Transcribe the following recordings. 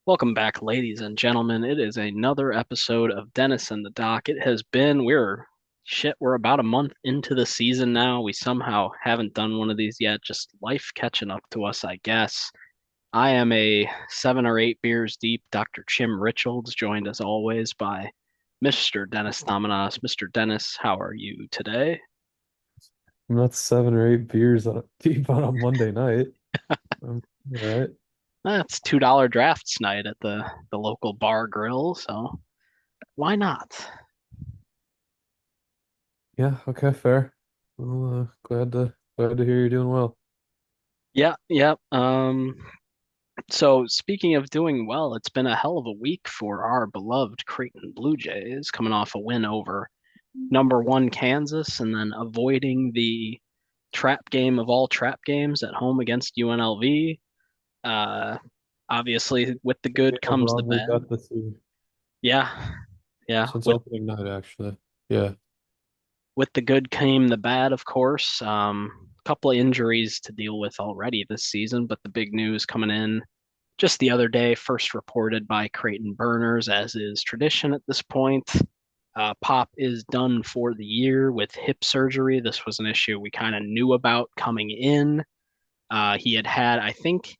Welcome back, ladies and gentlemen. It is another episode of Dennis and the Doc. It has been, we're about a month into the season now. We somehow haven't done one of these yet. Just life catching up to us, I guess. I am a 7 or 8 beers deep, Dr. Chim Richards, joined as always by Mr. Dennis Thamanos. Mr. Dennis, how are you today? I'm not 7 or 8 beers deep on a Monday night. All right. It's $2 drafts night at the local bar grill, so why not? Yeah, okay, fair. Well, glad to hear you're doing well. Yeah, yeah. So speaking of doing well, it's been a hell of a week for our beloved Creighton Blue Jays, coming off a win over number one Kansas and then avoiding the trap game of all trap games at home against UNLV. Uh, Obviously, with the Yeah, good comes the overall, we bad. got this Yeah, yeah. since With opening night, actually. Yeah. with the good came the bad, of course. A couple of injuries to deal with already this season, but the big news coming in just the other day, first reported by Creighton Burners, as is tradition at this point. Pop is done for the year with hip surgery. This was an issue we kind of knew about coming in. He had had, I think,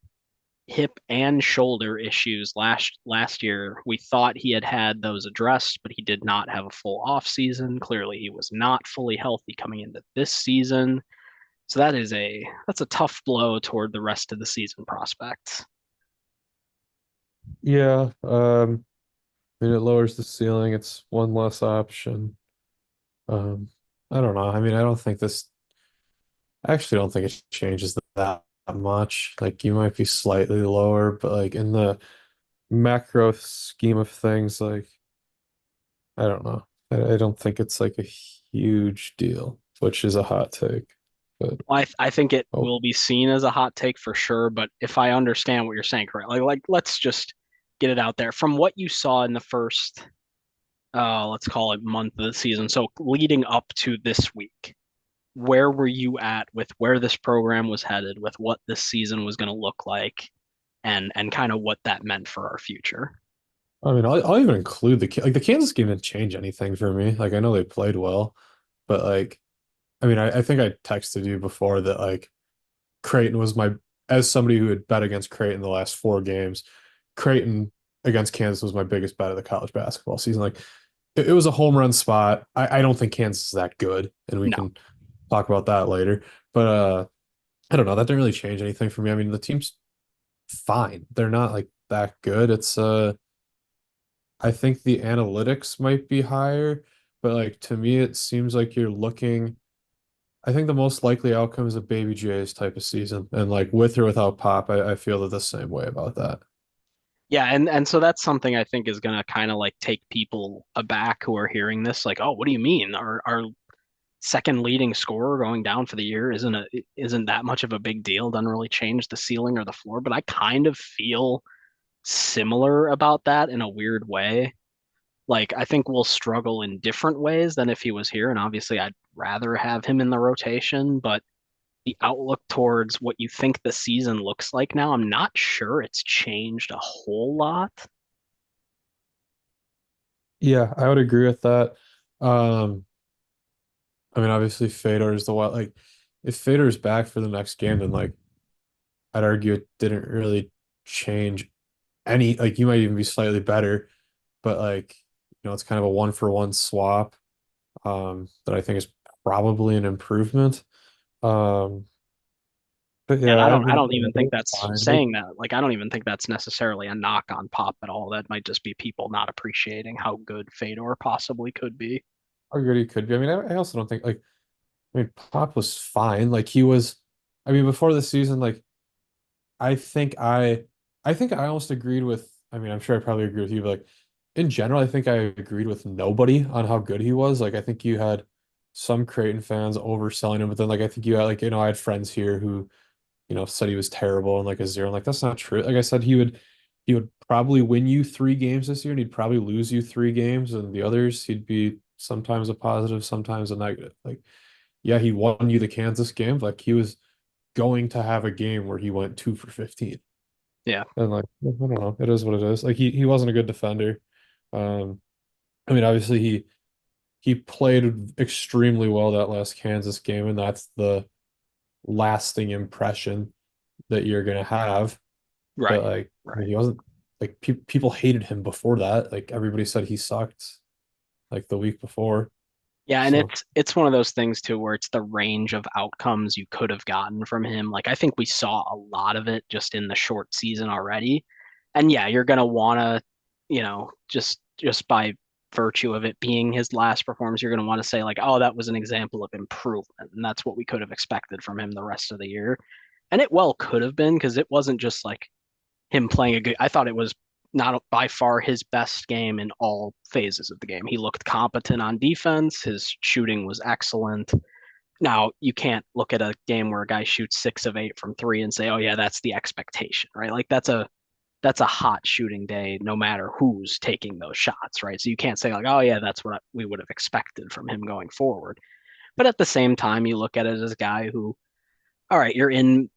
hip and shoulder issues last year. We thought he had had those addressed, but he did not have a full off season. Clearly, he was not fully healthy coming into this season. So that's a tough blow toward the rest of the season prospects. Yeah. I mean, it lowers the ceiling. It's one less option. Um, I don't know. I mean, I actually don't think it changes that much. Like, you might be slightly lower, but like in the macro scheme of things, like, I don't know. I don't think it's like a huge deal, which is a hot take. But I think it oh, will be seen as a hot take for sure, but if I understand what you're saying correctly, like let's just get it out there. From what you saw in the first, let's call it month of the season, so leading up to this week, where were you at with where this program was headed, with what this season was going to look like, and kind of what that meant for our future? I mean, I'll even include like the Kansas game didn't change anything for me. Like, I know they played well, but like, I mean, I think I texted you before that like Creighton was my as somebody who had bet against Creighton the last 4 games, Creighton against Kansas was my biggest bet of the college basketball season. Like, it was a home run spot. I don't think Kansas is that good, and we No. can talk about that later. But I don't know. That didn't really change anything for me. I mean, the team's fine. They're not like that good. I think the analytics might be higher, but like to me, it seems like you're looking. I think the most likely outcome is a Baby Jays type of season, and like with or without Pop, I feel the same way about that. Yeah, and so that's something I think is gonna kind of like take people aback who are hearing this, like, oh, what do you mean? Our second leading scorer going down for the year isn't that much of a big deal. Doesn't really change the ceiling or the floor. But I kind of feel similar about that in a weird way. Like I think we'll struggle in different ways than if he was here. And obviously I'd rather have him in the rotation, but the outlook towards what you think the season looks like now, I'm not sure it's changed a whole lot. Yeah, I would agree with that. Um, I mean, obviously Fedor is the one. Like, if Fedor's back for the next game, then like I'd argue it didn't really change any. Like, you might even be slightly better, but like it's kind of a one for one swap. That I think is probably an improvement. Um, but And yeah, I I don't even don't think know, that's fine. Like, saying that. Like I don't even think that's necessarily a knock on Pop at all. That might just be people not appreciating how good Fedor possibly could be. argue he could be. I mean, I also don't think like I mean Pop was fine. Like, he was. I mean, before the season, like I think I I think I almost agreed with. I mean, I'm sure I probably agree with you, but like in general, I think I agreed with nobody on how good he was. Like, I think you had some Creighton fans overselling him, but then like I think you had like I had friends here who said he was terrible and like a zero. I'm like, that's not true. Like I said, he would probably win you 3 games this year, and he'd probably lose you 3 games, and the others he'd be sometimes a positive, sometimes a negative. Like, yeah, he won you the Kansas game, but like he was going to have a game where he went 2 for 15. Yeah, And like, I don't know, it is what it is. Like he wasn't a good defender. Um, I mean, obviously he played extremely well that last Kansas game, and that's the lasting impression that you're gonna have. But right, like, I mean, right. he wasn't like people hated him before that. Like everybody said he sucked like the week before. Yeah, and So it's one of those things too where it's the range of outcomes you could have gotten from him. Like I think we saw a lot of it just in the short season already. And yeah, you're gonna wanna, just by virtue of it being his last performance, you're gonna want to say like, oh, that was an example of improvement. And that's what we could have expected from him the rest of the year. And it well could have been because it wasn't just like him playing a good. I thought it was not by far his best game in all phases of the game. He looked competent on defense. His shooting was excellent. Now, you can't look at a game where a guy shoots 6 of 8 from three and say, "Oh yeah, that's the expectation," right? Like that's a hot shooting day, no matter who's taking those shots, right? So you can't say like, "Oh yeah, that's what we would have expected from him going forward." But at the same time, you look at it as a guy who, all right, you're in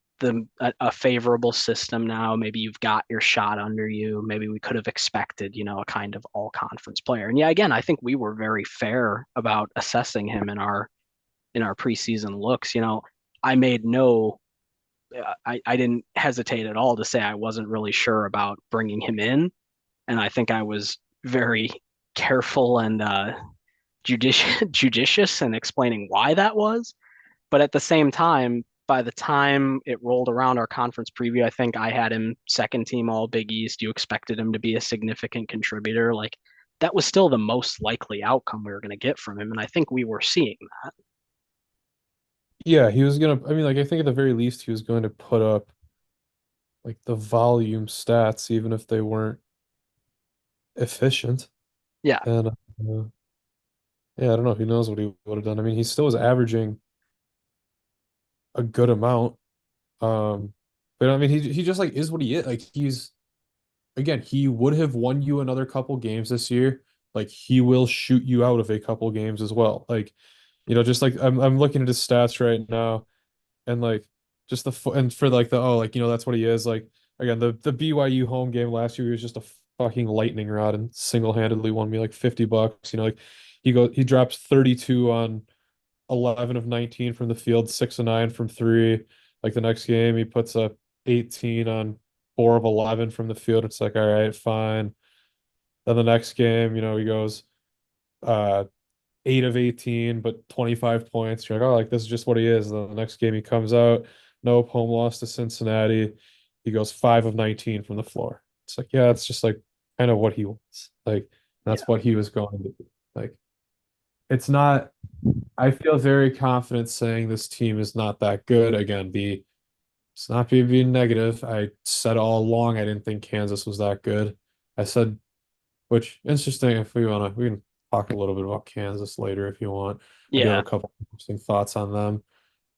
a favorable system now. Maybe you've got your shot under you. Maybe we could have expected, a kind of all conference player. And yeah, again, I think we were very fair about assessing him in our preseason looks. I made no I didn't hesitate at all to say I wasn't really sure about bringing him in, and I think I was very careful and judicious in explaining why that was. But at the same time, by the time it rolled around our conference preview, I think I had him second team all Big East. You expected him to be a significant contributor. Like that was still the most likely outcome we were going to get from him. And I think we were seeing that. yeah, he was gonna. I mean, like I think at the very least he was going to put up like the volume stats, even if they weren't efficient. Yeah. And yeah, I don't know. Who knows what he would have done? I mean, he still was averaging a good amount. But I mean, he just like is what he is. Like he's again, he would have won you another couple games this year. Like he will shoot you out of a couple games as well. Like, just like I'm looking at his stats right now, and like just and for like the like that's what he is. Like again, the BYU home game last year, he was just a fucking lightning rod and single-handedly won me like $50. Like he drops 32 on 11 of 19 from the field, 6 of 9 from three. Like the next game, he puts up 18 on 4 of 11 from the field. It's like, all right, fine. Then the next game, he goes uh 8 of 18, but 25 points. You're like, oh, like this is just what he is. Then the next game he comes out, nope, home loss to Cincinnati. He goes 5 of 19 from the floor. It's like, yeah, it's just like kind of what he wants. Like Yeah. that's what he was going to do. Like it's not I feel very confident saying this team is not that good. Again, it's not being negative. I said all along I didn't think Kansas was that good. I said, which interesting if we can talk a little bit about Kansas later if you want. I do have Yeah. a couple interesting thoughts on them.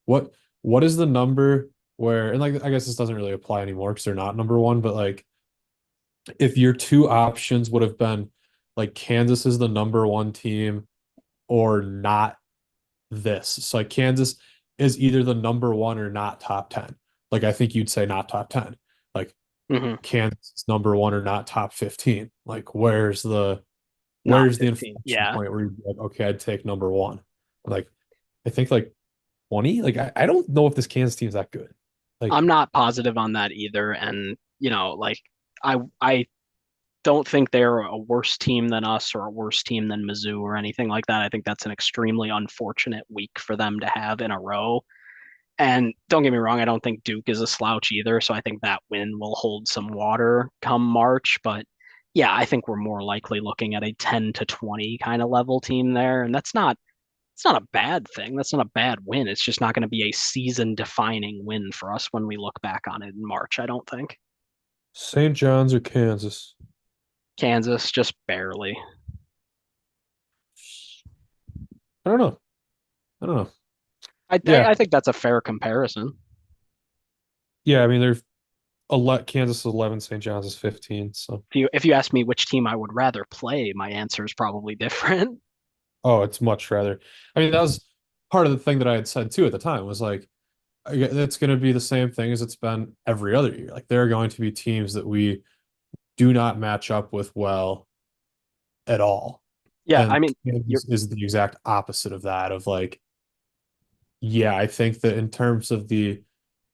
What what is the number where and like I guess this doesn't really apply anymore because they're not number one, but like if your two options would have been like Kansas is the number one team or not this. So like Kansas is either the number one or not top 10. Like I think you'd say not top 10. Like Hmm. Kansas is number one or not top 15. Like Not where's the 15. inflection Yeah. point where you'd be like, okay, I'd take number one. Like I think like 20. Like I don't know if this Kansas team's that good. Like I'm not positive on that either. And, like I don't think they're a worse team than us or a worse team than Mizzou or anything like that. I think that's an extremely unfortunate week for them to have in a row. And don't get me wrong, I don't think Duke is a slouch either. So I think that win will hold some water come March. But yeah, I think we're more likely looking at a 10 to 20 kind of level team there. And it's not a bad thing. That's not a bad win. It's just not going to be a season defining win for us when we look back on it in March, I don't think. St. John's or Kansas. Kansas, just barely. I don't know. I don't know. I Yeah. think that's a fair comparison. Yeah, I mean they're Kansas is 11, St. John's is 15. So If you ask me which team I would rather play, my answer is probably different. oh, it's much rather. I mean, that was part of the thing that I had said too at the time was like it's going to be the same thing as it's been every other year. Like there are going to be teams that we do not match up with well at all. Yeah, I And mean, you're Kansas is the exact opposite of that, of like, yeah, I think that in terms of the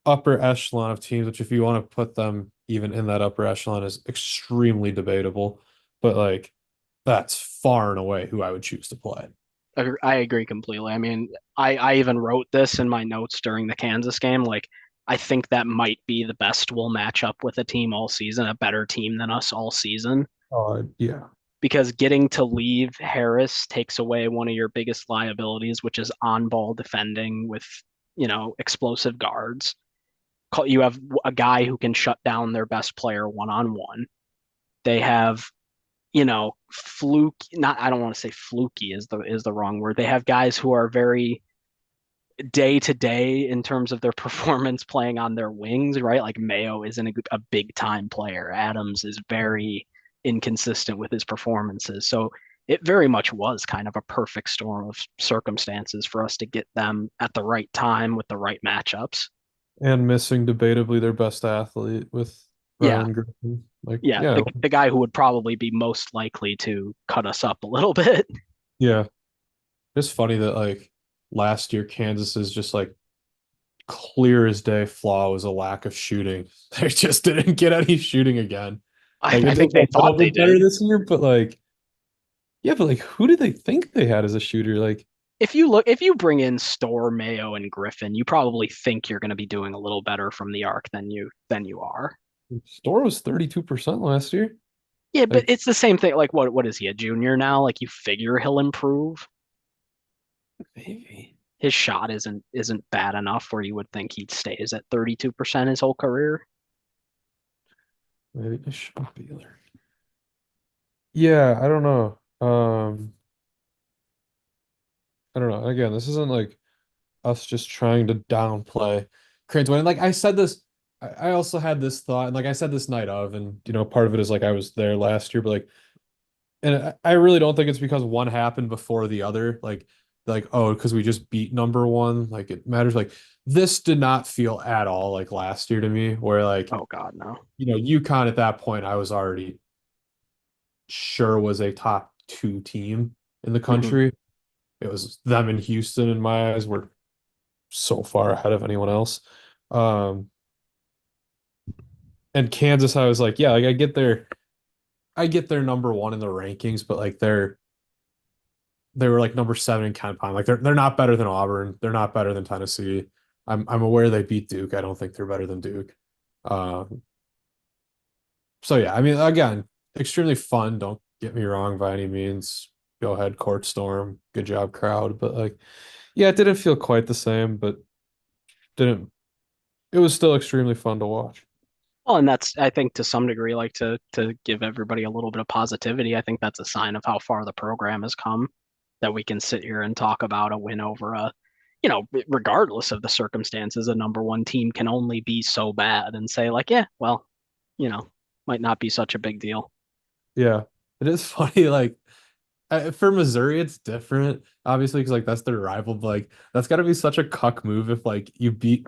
upper echelon of teams, which if you want to put them even in that upper echelon is extremely debatable, but like that's far and away who I would choose to play. I agree completely. I mean, I even wrote this in my notes during the Kansas game. Like, I think that might be the best we'll match up with a team all season, a better team than us all season. Yeah. Because getting to leave Harris takes away one of your biggest liabilities, which is on-ball defending with, explosive guards. You have a guy who can shut down their best player one-on-one. They have fluke not I don't want to say fluky is the wrong word. They have guys who are very day to day in terms of their performance playing on their wings, right? Like Mayo isn't a big time player. Adams is very inconsistent with his performances. So it very much was kind of a perfect storm of circumstances for us to get them at the right time with the right matchups. And missing debatably their best athlete with Yeah, Ryan Griffin. Like, yeah, yeah, the guy who would probably be most likely to cut us up a little bit. yeah. It's funny that like last year Kansas is just like clear as day flaw was a lack of shooting. They just didn't get any shooting again. I, Like I it did think a they thought little they bit better did. this year, but like yeah, but like who did they think they had as a shooter? Like If you bring in Store, Mayo, and Griffin, you probably think you're going to be doing a little better from the arc than you are. Store was 32% last year. Yeah, but Like it's the same thing. Like what is he, a junior now? Like you figure he'll improve. maybe. His shot isn't bad enough where you would think he stays at 32% his whole career. Maybe it should be there. Yeah, I don't know. I don't know. Again, this isn't like us just trying to downplay Creighton's win. And like I said this, I also had this thought, and like I said this night of, and part of it is like I was there last year, but like, and I really don't think it's because one happened before the other. Like oh, because we just beat number one, like it matters. Like this did not feel at all like last year to me, where like Oh God, no. UConn at that point, I was already sure was a top two team in the Hmm. country. It was them and Houston in my eyes were so far ahead of anyone else. Um, and Kansas, I was like, yeah, like I get their number one in the rankings, but like they were like number seven in KenPom. Like they're not better than Auburn. They're not better than Tennessee. I'm aware they beat Duke. I don't think they're better than Duke. Um, so yeah, I mean, again, extremely fun. Don't get me wrong by any means. Go ahead, court storm. Good job, crowd. But like, yeah, it didn't feel quite the same, but didn't. It was still extremely fun to watch. Well, and that's I think to some degree, like to give everybody a little bit of positivity. I think that's a sign of how far the program has come. That we can sit here and talk about a win over regardless of the circumstances, a number one team can only be so bad and say like, yeah, well, you know, might not be such a big deal. Yeah, it is funny. Like for Missouri, it's different, obviously, because like that's their rival. But like that's got to be such a cuck move if like you beat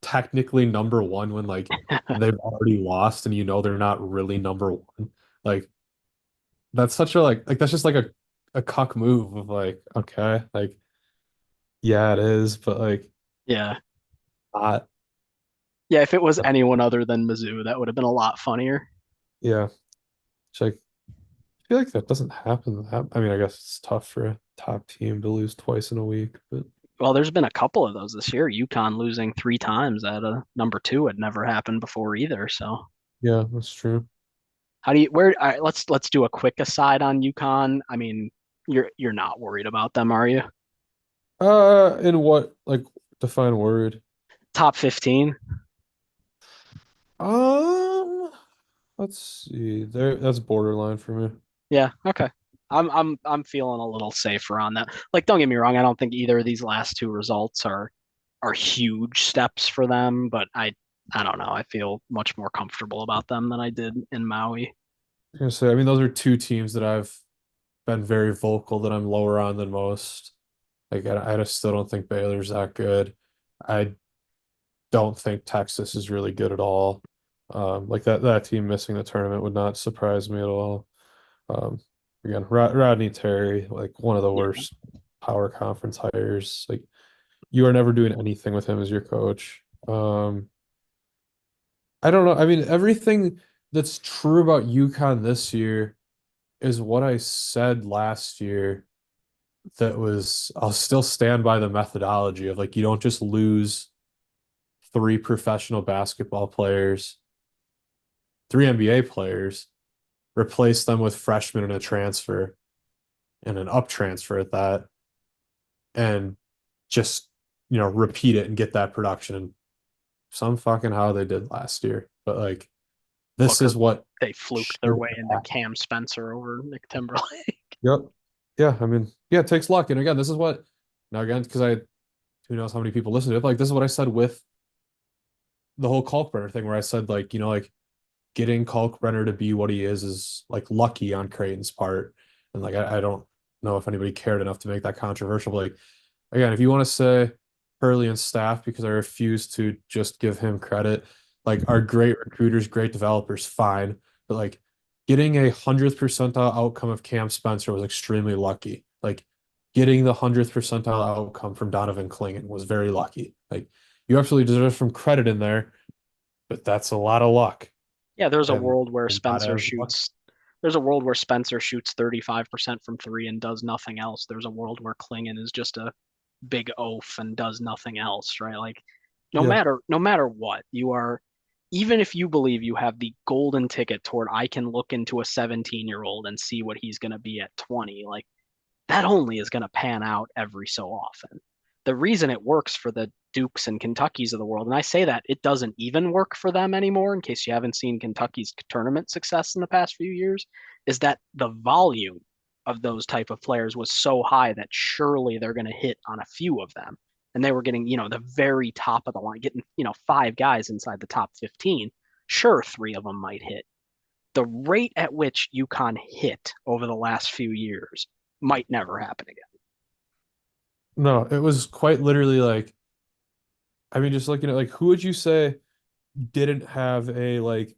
technically number one when like they've already lost and they're not really number one. Like that's such a like that's just like a cuck move of like okay, like yeah, it is, but like Yeah. not. Yeah, if it was anyone other than Mizzou, that would have been a lot funnier. Yeah, it's like I feel like that doesn't happen. I mean, I guess it's tough for a top team to lose twice in a week, but Well, there's been a couple of those this year. UConn losing three times at a number two had never happened before either. So yeah, that's true. how do you where all right, let's do a quick aside on UConn. I mean, you're not worried about them, are you? In what like define word? Top 15? Um, let's see. That's borderline for me. Yeah, okay. I'm feeling a little safer on that. Like, don't get me wrong, I don't think either of these last two results are huge steps for them, but I don't know. I feel much more comfortable about them than I did in Maui. I'm gonna say, I mean, those are two teams that I've been very vocal that I'm lower on than most. Like, I just still don't think Baylor's that good. I don't think Texas is really good at all. Like that team missing the tournament would not surprise me at all. Um, Again, Rodney Terry, like one of the Yeah. worst power conference hires. Like you are never doing anything with him as your coach. I don't know. I mean, everything that's true about UConn this year is what I said last year. That was, I'll still stand by the methodology of like, you don't just lose three professional basketball players, three NBA players, replace them with freshmen and a transfer and an up transfer at that, and just, repeat it and get that production. And some fucking how they did last year. But like, Well, this is because what they fluked their should way into happen. Cam Spencer over Nick Timberlake. Yep. Yeah. I mean, yeah, it takes luck. And again, this is what, now again, because who knows how many people listen to it. Like, this is what I said with the whole Kalkbrenner thing, where I said, like, like getting Kalkbrenner to be what he is like lucky on Creighton's part. And like, I don't know if anybody cared enough to make that controversial. But like, again, if you want to say Hurley and staff, because I refuse to just give him credit, like, are great recruiters, great developers, fine. But like, getting a 100th percentile outcome of Cam Spencer was extremely lucky. Like, getting the 100th percentile outcome from Donovan Clingan was very lucky. Like, you absolutely deserve some credit in there, but that's a lot of luck. Yeah, there's a And world where not Spencer as lucky. shoots. There's a world where Spencer shoots 35% from three and does nothing else. There's a world where Klingon is just a big oaf and does nothing else, right? Like Yeah. no matter what, you are even if you believe you have the golden ticket toward I can look into a 17-year-old and see what he's going to be at 20, like that only is going to pan out every so often. The reason it works for the Dukes and Kentuckys of the world, and I say that it doesn't even work for them anymore, in case you haven't seen Kentucky's tournament success in the past few years, is that the volume of those type of players was so high that surely they're going to hit on a few of them. And they were getting, the very top of the line, getting, five guys inside the top 15. Sure, three of them might hit. The rate at which UConn hit over the last few years might never happen again. No, it was quite literally like, I mean, just looking at like, who would you say didn't have a like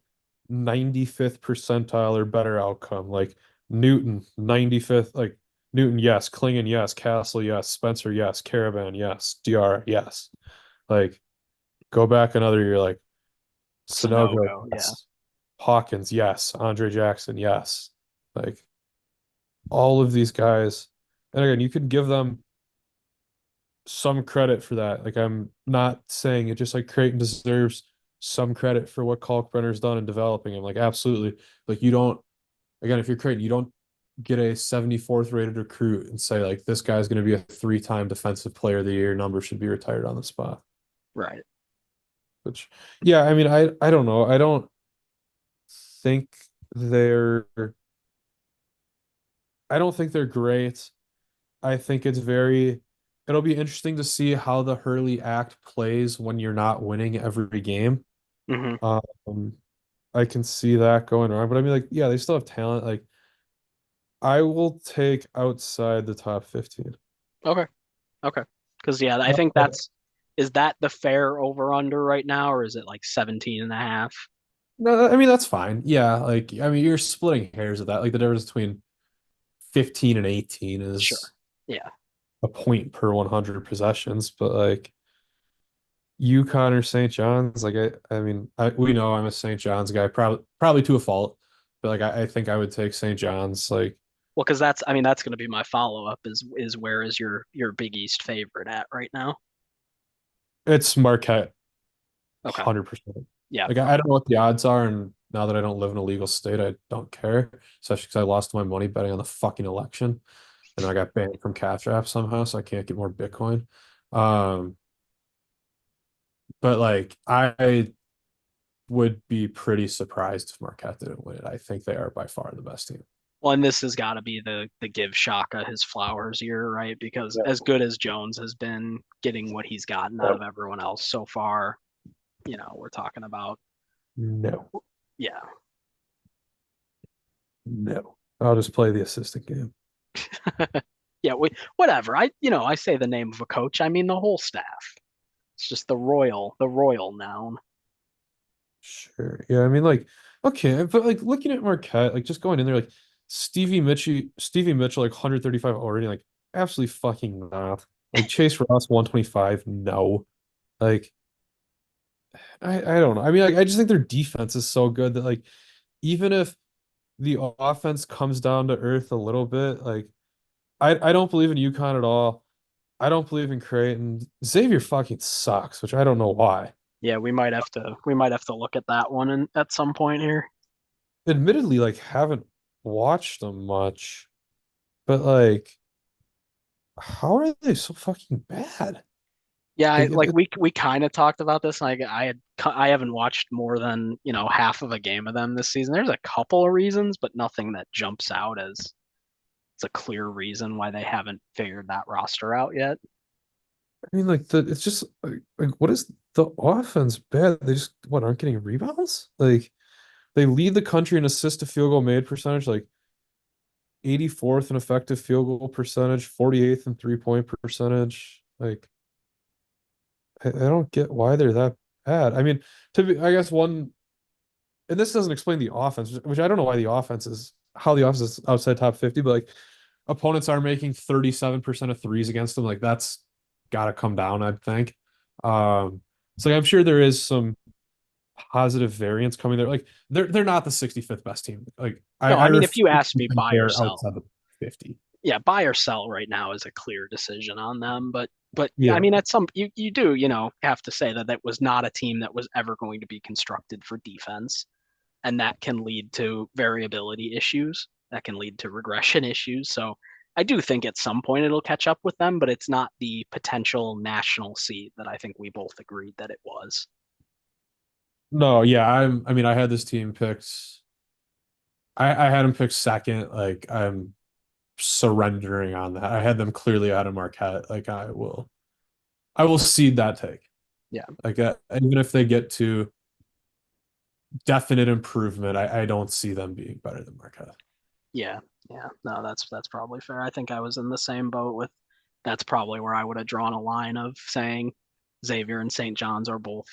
95th percentile or better outcome? Like Newton, 95th, like Newton, yes. Klingon, yes. Castle, yes. Spencer, yes. Caravan, yes. DR, yes. Like, go back another year, like Sonogo, Sonogo, yeah. yes. Hawkins, yes. Andre Jackson, yes. Like, all of these guys. And again, you could give them some credit for that. Like, I'm not saying it, just like Creighton deserves some credit for what Kalkbrenner's done in developing him. Like, absolutely. Like, you don't, again, if you're Creighton, you don't get a 74th rated recruit and say, like, this guy's going to be a three-time defensive player of the year. Number should be retired on the spot. Right. Which, yeah, I mean, I don't know. I don't think they're, I don't think they're great. I think it'll be interesting to see how the Hurley act plays when you're not winning every game. Hmm. Um, I can see that going wrong, but I mean, like, yeah, they still have talent. Like, I will take outside the top 15. Okay. Okay. Because, yeah, I think Uh, is that the fair over under right now, or is it like 17 and a half? no, I mean, that's fine. Yeah, like, I mean, you're splitting hairs of that. Like, the difference between 15 and 18 Sure. is Yeah. a point per 100 possessions, but like, UConn or St. John's, like, I mean, we know I'm a St. John's guy, probably to a fault, but like, I think I would take St. John's. Like, Well, because I mean, that's going to be my follow up is where is your Big East favorite at right now? it's Marquette, Okay. 100%. Yeah. Like, I don't know what the odds are, and now that I don't live in a legal state, I don't care, especially because I lost my money betting on the fucking election, and I got banned from Cash App somehow, so I can't get more Bitcoin. Um, but like, I would be pretty surprised if Marquette didn't win it. I think they are by far the best team. Well, and this has got to be the give Shaka his flowers year, right? Because Yeah. as good as Jones has been getting what he's gotten out of everyone else so far, we're talking about, No, yeah. no. I'll just play the assistant game. Yeah, whatever. I say the name of a coach, I mean the whole staff. It's just the royal noun. Sure. Yeah, I mean like okay, but like looking at Marquette, like just going in there like Stevie Mitchell like 135 already, like absolutely fucking not. Like Chase Ross 125, no. Like I don't know. I mean like I just think their defense is so good that like even if the offense comes down to earth a little bit, like I don't believe in UConn at all. I don't believe in Creighton. Xavier fucking sucks, which I don't know why. Yeah, we might have to look at that one at some point here. Admittedly, like haven't watched them much, but like how are they so fucking bad? Yeah, Like like we kind of talked about this. Like I haven't watched more than half of a game of them this season. There's a couple of reasons, but nothing that jumps out as it's a clear reason why they haven't figured that roster out yet. I mean like it's just like what is the offense bad? They just what aren't getting rebounds? Like they lead the country in assist to field goal made percentage, like 84th in effective field goal percentage, 48th in 3-point percentage. Like I don't get why they're that bad. I mean, I guess one, and this doesn't explain the offense, which I don't know why the offense is how the offense is outside top 50, but like opponents are making 37% of threes against them. Like that's got to come down, I think. So like, I'm sure there is some positive variance coming there. Like they're not the 65th best team. Like No, I I mean if refuse you to ask me think buy or they're sell, outside the 50. yeah, buy or sell right now is a clear decision on them. But I Yeah. mean at some you do have to say that that was not a team that was ever going to be constructed for defense, and that can lead to variability issues. That can lead to regression issues. So I do think at some point it'll catch up with them, but it's not the potential national seed that I think we both agreed that it was. No, yeah, I mean I had this team picked. I had them picked second. Like I'm surrendering on that. I had them clearly out of Marquette. Like I will cede that take. Yeah, Like even if they get to definite improvement, I don't see them being better than Marquette. yeah, yeah. No, that's probably fair. I think I was in the same boat with. That's probably where I would have drawn a line of saying Xavier and St. John's are both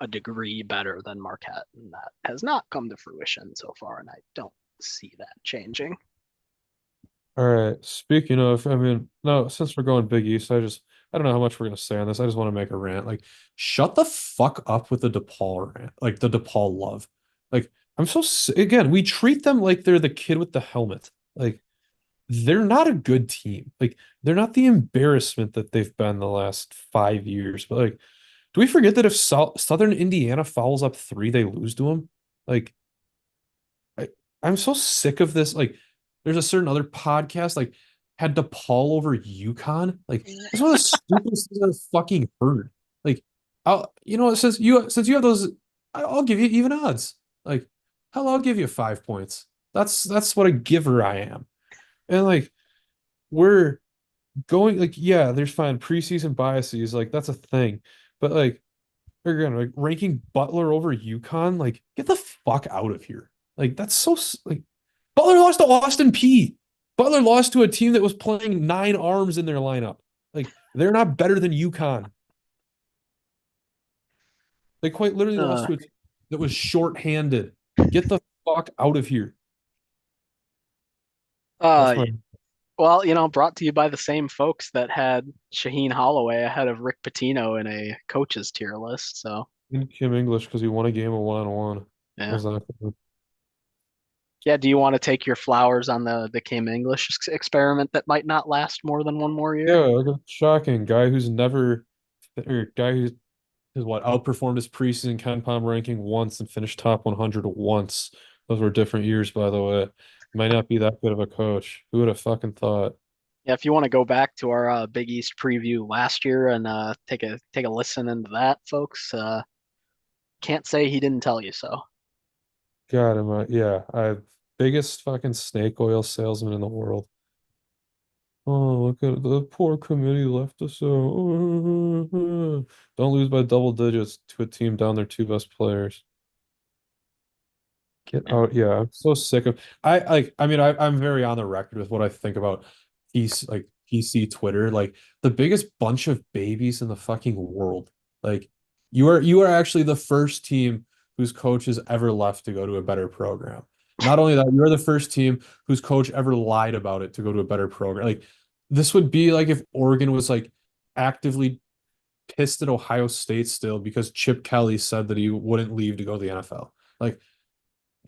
a degree better than Marquette, and that has not come to fruition so far, and I don't see that changing. All right. Speaking of, I mean, no, since we're going Big East, I don't know how much we're gonna say on this. I just want to make a rant. Like, shut the fuck up with the DePaul rant, like the DePaul love. Like, again, we treat them like they're the kid with the helmet. Like, they're not a good team. Like, they're not the embarrassment that they've been the last 5 years. But like, do we forget that if Southern Indiana fouls up three, they lose to them? Like, I, I'm so sick of this. Like, there's a certain other podcast like had DePaul over UConn. Like, that's one of the stupidest things I've fucking heard. Like, since you have those, I'll give you even odds. Like, hell, I'll give you 5 points. That's what a giver I am. And like, we're going like, yeah, there's fine preseason biases. Like, that's a thing. But like, again, like ranking Butler over UConn, like get the fuck out of here. Like that's like Butler lost to Austin P. Butler lost to a team that was playing nine arms in their lineup. Like they're not better than UConn. They quite literally lost Uh, to a team that was short-handed. Get the fuck out of here. uh, That's my well, brought to you by the same folks that had Shaheen Holloway ahead of Rick Pitino in a coaches tier list. So, Kim English because he won a game of one-on-one. yeah. Was that Yeah, do you want to take your flowers on the Kim English experiment that might not last more than one more yeah, year? like a shocking guy who's never or guy who's is what outperformed his preseason Ken Palm ranking once and finished top 100 once. Those were different years, by the way. Might not be that good of a coach. Who would have fucking thought? Yeah, if you want to go back to our Big East preview last year and take a listen into that, folks, can't say he didn't tell you so. God, am I? Yeah, I biggest fucking snake oil salesman in the world. Oh, look at the poor committee left us out. Don't lose by double digits to a team down their two best players. Get Yeah. out. Yeah, I'm so sick of I mean I'm very on the record with what I think about PC Twitter. Like the biggest bunch of babies in the fucking world. Like you are actually the first team whose coach has ever left to go to a better program. Not only that, you're the first team whose coach ever lied about it to go to a better program. Like this would be like if Oregon was like actively pissed at Ohio State still because Chip Kelly said that he wouldn't leave to go to the NFL. Like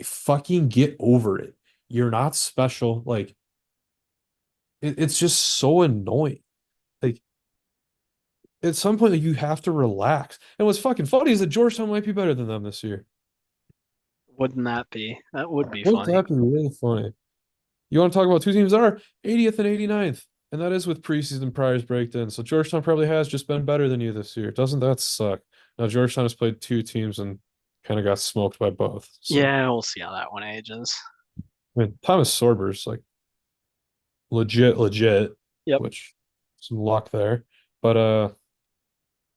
fucking get over it. You're not special. Like it's just so annoying. Like at some point, like, you have to relax. And what's fucking funny is that Georgetown might be better than them this year. Wouldn't that be? That would be Wouldn't funny. that be really funny? You want to talk about two teams that are 80th and 89th, and that is with preseason priors breaked in. So Georgetown probably has just been better than you this year. Doesn't that suck? Now Georgetown has played two teams and kind of got smoked by both. So Yeah, we'll see how that one ages. I mean, Thomas Sorber's like legit, Yep. which some luck there. But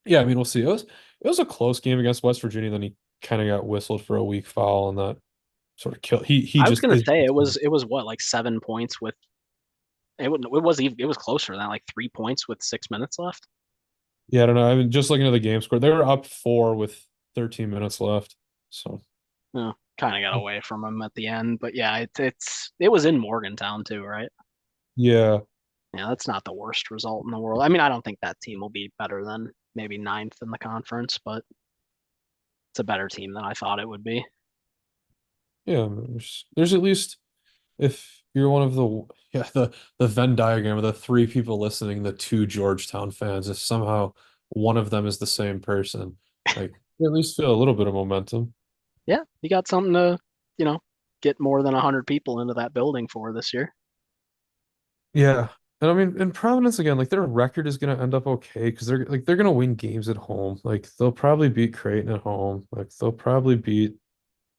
yeah, I mean, we'll see. It was a close game against West Virginia. Then he kind of got whistled for a weak foul, and that sort of killed. He I was just gonna is. say it was what, like 7 points with it was closer than that, like 3 points with 6 minutes left. Yeah, I don't know. I mean, just looking at the game score, they were up four with 13 minutes left. So Yeah, kind of got away from him at the end, but yeah, it was in Morgantown too, right? yeah, Yeah, that's not the worst result in the world. I mean, I don't think that team will be better than maybe ninth in the conference, but it's a better team than I thought it would be. yeah. There's at least if you're one of the Venn diagram of the three people listening, the two Georgetown fans, if somehow one of them is the same person, like you at least feel a little bit of momentum. Yeah, you got something to, you know, get more than 100 people into that building for this year. Yeah. And I mean, in Providence again, like their record is gonna end up okay because they're gonna win games at home. Like they'll probably beat Creighton at home. Like they'll probably beat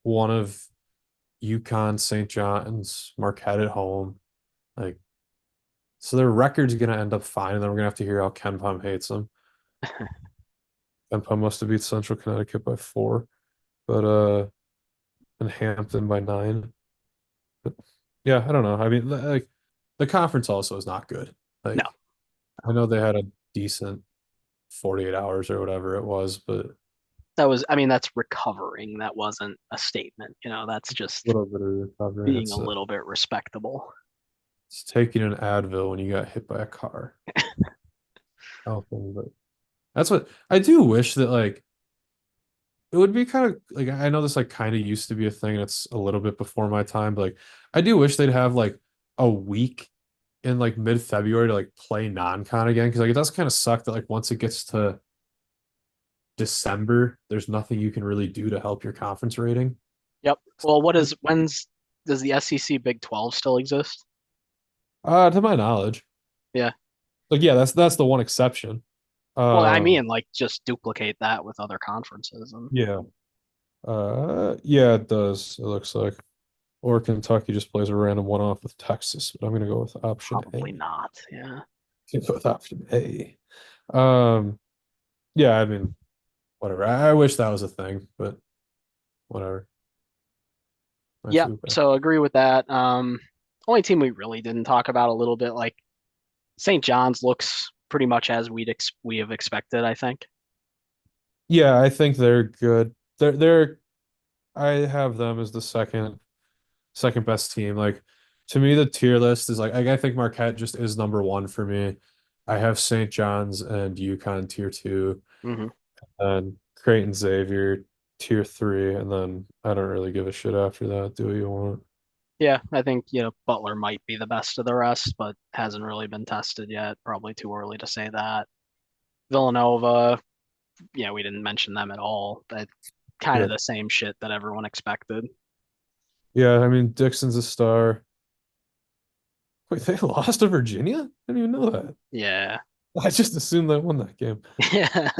one of UConn, St. John's, Marquette at home. Like so their record's gonna end up fine, and then we're gonna have to hear how Ken Pom hates them. Ken Pom must have beat Central Connecticut by 4, but and Hampton by 9. But yeah, I don't know. I mean, like the conference also is not good. No, Like I know they had a decent 48 hours or whatever it was, but a I mean, that's recovering. That wasn't a statement. That's just little bit of recovering. being a little bit respectable. It's taking an Advil when you got hit by a car. Helping, but that's what I do wish that like it would be kind of like I know this like kind of used to be a thing and it's a little bit before my time, but like I do wish they'd have like a week in like mid-February to like play non-con again because like it does kind of suck that like once it gets to December, there's nothing you can really do to help your conference rating. Yep. Well, does the SEC Big 12 still exist? To my knowledge. Yeah. Like yeah, that's the one exception. Well, I Um mean, like just duplicate that with other conferences and yeah. Yeah, it does. It looks like. Or Kentucky just plays a random one off with Texas, but I'm gonna go with option probably A. not. Yeah. Gonna go with option A. Um yeah, I mean, whatever. I wish that was a thing, but whatever. My Yeah. fupa. So agree with that. Only team we really didn't talk about a little bit, like St. John's looks pretty much as we have expected, I think. Yeah, I think they're good. They're I have them as the second best team. Like to me, the tier list is like I think Marquette just is number one for me. I have St. John's and UConn tier two, Hmm. and Creighton Xavier tier three, and then I don't really give a shit after that. Do what you want. Yeah, I think, Butler might be the best of the rest, but hasn't really been tested yet. Probably too early to say that. Villanova, yeah, we didn't mention them at all. But kind Yeah. of the same shit that everyone expected. Yeah, I mean Dixon's a star. Wait, they lost to Virginia? I didn't even know that. Yeah. I just assumed they won that game. Yeah.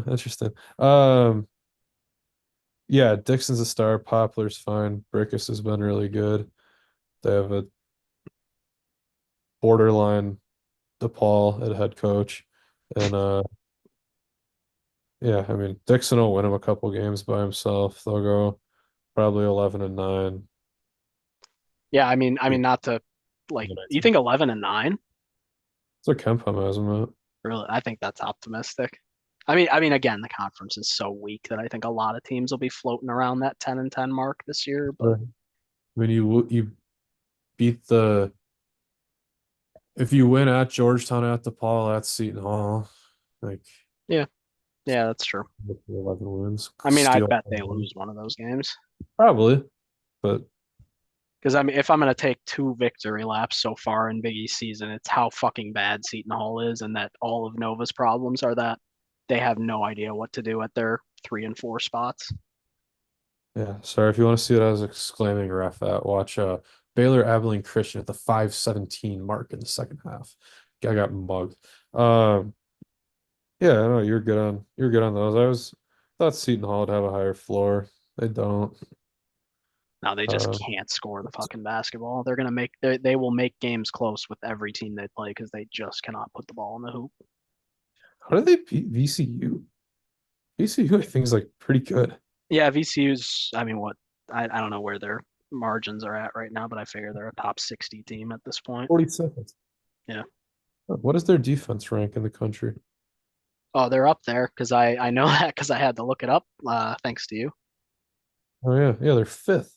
Interesting. Yeah, Dixon's a star. Poplar's fine. Brickus has been really good. They have a borderline DePaul at head coach. And yeah, I mean Dixon will win him a couple games by himself. They'll go probably 11-9. Yeah, I mean not to like you think 11-9? So Kempom has him at. Really? I think that's optimistic. I mean, again, the conference is so weak that I think a lot of teams will be floating around that 10-10 mark this year. But Sure. I mean, you beat the if you win at Georgetown, at DePaul, at Seton Hall, like yeah, yeah, that's true. 11 wins, I mean, I steal bet they lose one of those games. probably, but Because I mean, if I'm gonna take two victory laps so far in Big East season, it's how fucking bad Seton Hall is, and that all of Nova's problems are that they have no idea what to do at their 3 and 4 spots. yeah. Sorry if you want to see what I was exclaiming ref at. Watch Baylor Abilene Christian at the 5:17 mark in the second half. I got mugged. Um, yeah, no, you're good on those. I was thought Seton Hall would have a higher floor. They don't. Now they just Um, can't score the fucking basketball. They will make games close with every team they play because they just cannot put the ball in the hoop. how did they beat VCU? VCU, I think, is like pretty good. Yeah, VCU's. I mean, what I don't know where their margins are at right now, but I figure they're a top 60 team at this point. 40 seconds. Yeah. What is their defense rank in the country? Oh, they're up there because I know that because I had to look it up. Thanks to you. Oh yeah, yeah, they're fifth.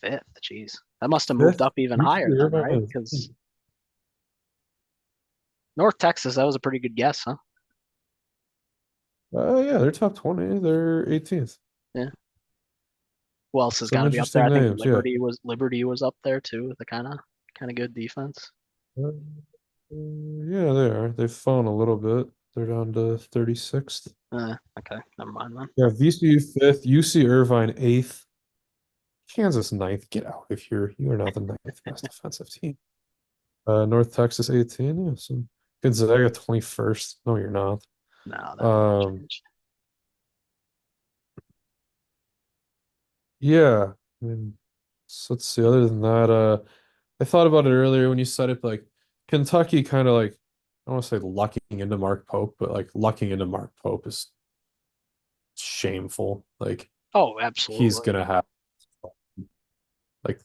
Fifth. Jeez, that must have moved Fifth. up even UC higher then, right? Irvine is Because North Texas, that was a pretty good guess, huh? oh yeah, they're top 20. They're 18th. Yeah. Who else has got Some to be up there? interesting I think names, yeah. Liberty was up there too with the kind of good defense. Yeah, they are. They've fallen a little bit. They're down to 36th. Okay, never mind then. Yeah, VCU fifth, UC Irvine eighth, Kansas ninth. Get out of here. You are not the ninth best defensive team. North Texas 18. Yeah, so Gonzaga 21st. No, you're not. No, that won't Um, change. yeah. I mean, so let's see. Other than that, I thought about it earlier when you said it, like Kentucky kind of like I don't want to say lucking into Mark Pope, but like lucking into Mark Pope is shameful. Like Oh, he's absolutely. gonna have like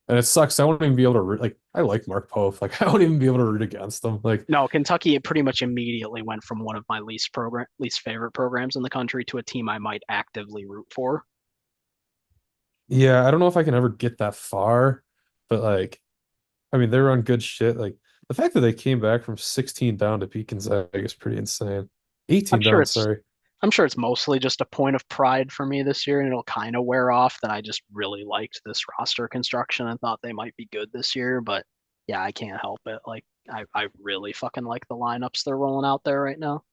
and it sucks. I won't even be able to root like I like Mark Pope. Like I won't even be able to root against him. Like No, Kentucky it pretty much immediately went from one of my least favorite programs in the country to a team I might actively root for. yeah, I don't know if I can ever get that far, but like I mean they're on good shit. Like the fact that they came back from 16 down to beat Gonzaga is pretty insane. I'm 18 sure down, it's sorry. I'm sure it's mostly just a point of pride for me this year, and it'll kind of wear off that I just really liked this roster construction and thought they might be good this year. But yeah, I can't help it. Like I really fucking like the lineups they're rolling out there right now.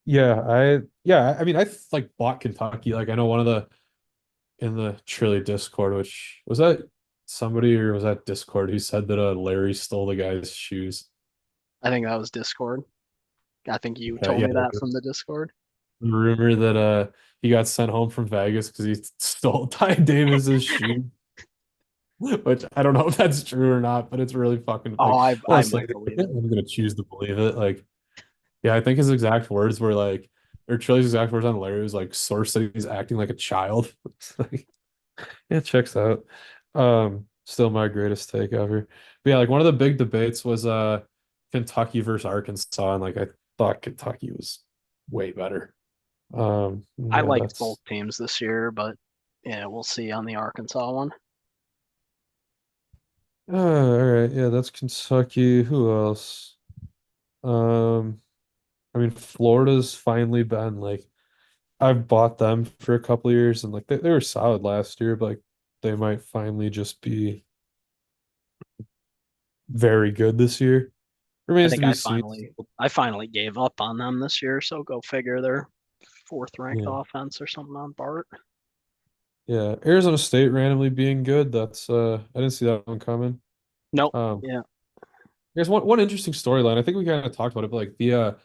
Yeah, I mean I like bought Kentucky. Like I know one of the in the Trilly Discord, which was that somebody or was that Discord who said that Larry stole the guy's shoes? I think that was Discord. I think you Okay, told yeah, me that from the Discord. the rumor that he got sent home from Vegas because he stole Ty Davis's shoe, which I don't know if that's true or not, but it's really fucking Oh, like I honestly, might believe it. I'm gonna choose to believe it. Like, yeah, I think his exact words were like, or Trilly's exact words on Larry was like, source said he's acting like a child. It's like, yeah, it checks out. Still my greatest take ever. But yeah, like one of the big debates was Kentucky versus Arkansas, and like I thought Kentucky was way better. I Yeah, liked both that's teams this year, but yeah, we'll see on the Arkansas one. all right. Yeah, that's Kentucky. Who else? Um, I mean, Florida's finally been like I've bought them for a couple of years, and like they were solid last year, but like they might finally just be very good this year. I Remains to think be seen. I finally gave up on them this year, so go figure they're fourth ranked Yeah. offense or something on Bart. Yeah, Arizona State randomly being good. That's I didn't see that one coming. Nope. Um, Yeah. there's one interesting storyline. I think we kind of talked about it, but like the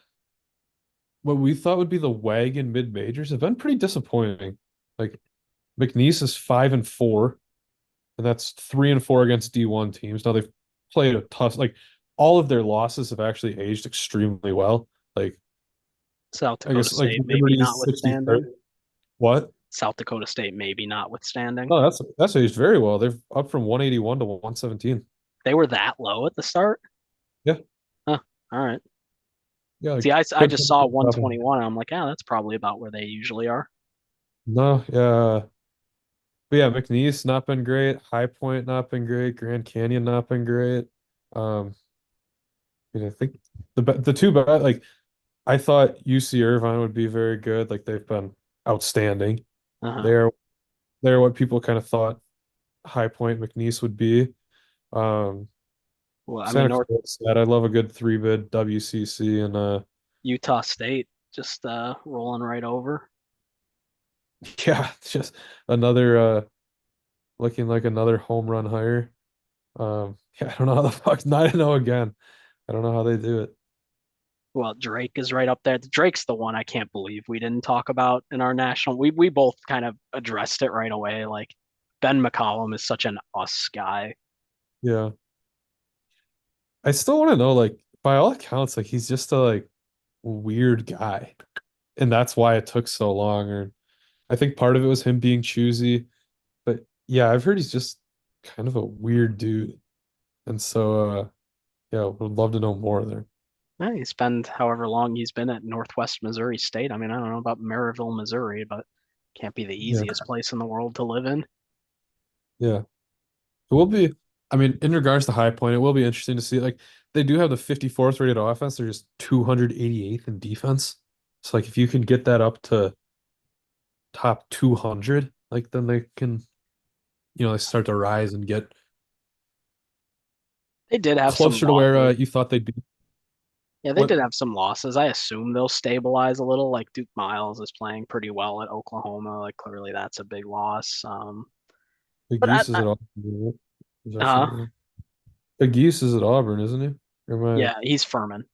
what we thought would be the wagon mid majors have been pretty disappointing. Like McNeese is 5-4, and that's 3-4 against D1 teams. Now they've played a tough like all of their losses have actually aged extremely well. Like South I Dakota guess like State maybe Liberty is notwithstanding. 63rd. What? South Dakota State maybe notwithstanding. No, that's aged very well. They're up from 181 to 117. They were that low at the start. Yeah. Huh. All right. Yeah, See, like I good just things saw are happening. 121. And I'm like, yeah, that's probably about where they usually are. No, yeah. But yeah, McNeese not been great. High Point not been great. Grand Canyon not been great. Um, I think the two best, like I thought UC Irvine would be very good. Like they've been outstanding. Uh-huh. They're they're what people kind of thought High Point McNeese would be. Um, Well, I mean, Santa North Clara said I love a good three bid WCC and Utah State just rolling right over. yeah, it's just another looking like another home run hire. Yeah, I don't know how the fuck 9-0 again. I don't know how they do it. Well, Drake is right up there. Drake's the one I can't believe we didn't talk about in our national. We both kind of addressed it right away. Like Ben McCollum is such an us guy. Yeah. I still want to know, like, by all accounts, like he's just a like weird guy. And that's why it took so long. Or I think part of it was him being choosy. But yeah, I've heard he's just kind of a weird dude. And so yeah, would love to know more there. He spent however long he's been at Northwest Missouri State. I mean, I don't know about Maryville, Missouri, but can't be the Yeah. easiest place in the world to live in. Yeah. It will be, I mean, in regards to High Point, it will be interesting to see. Like, they do have the 54th rated offense. They're just 288th in defense. So, like, if you can get that up to top 200, like, then they can, they start to rise and get They did have some closer to where losses. you thought they'd be. Yeah, they What did have some losses. I assume they'll stabilize a little. Like Duke Miles is playing pretty well at Oklahoma. Like clearly that's a big loss. Big But Use is at Auburn, isn't it? Is that uh, Furman? Big Use is at Auburn, isn't he? Or am I, yeah, he's Furman,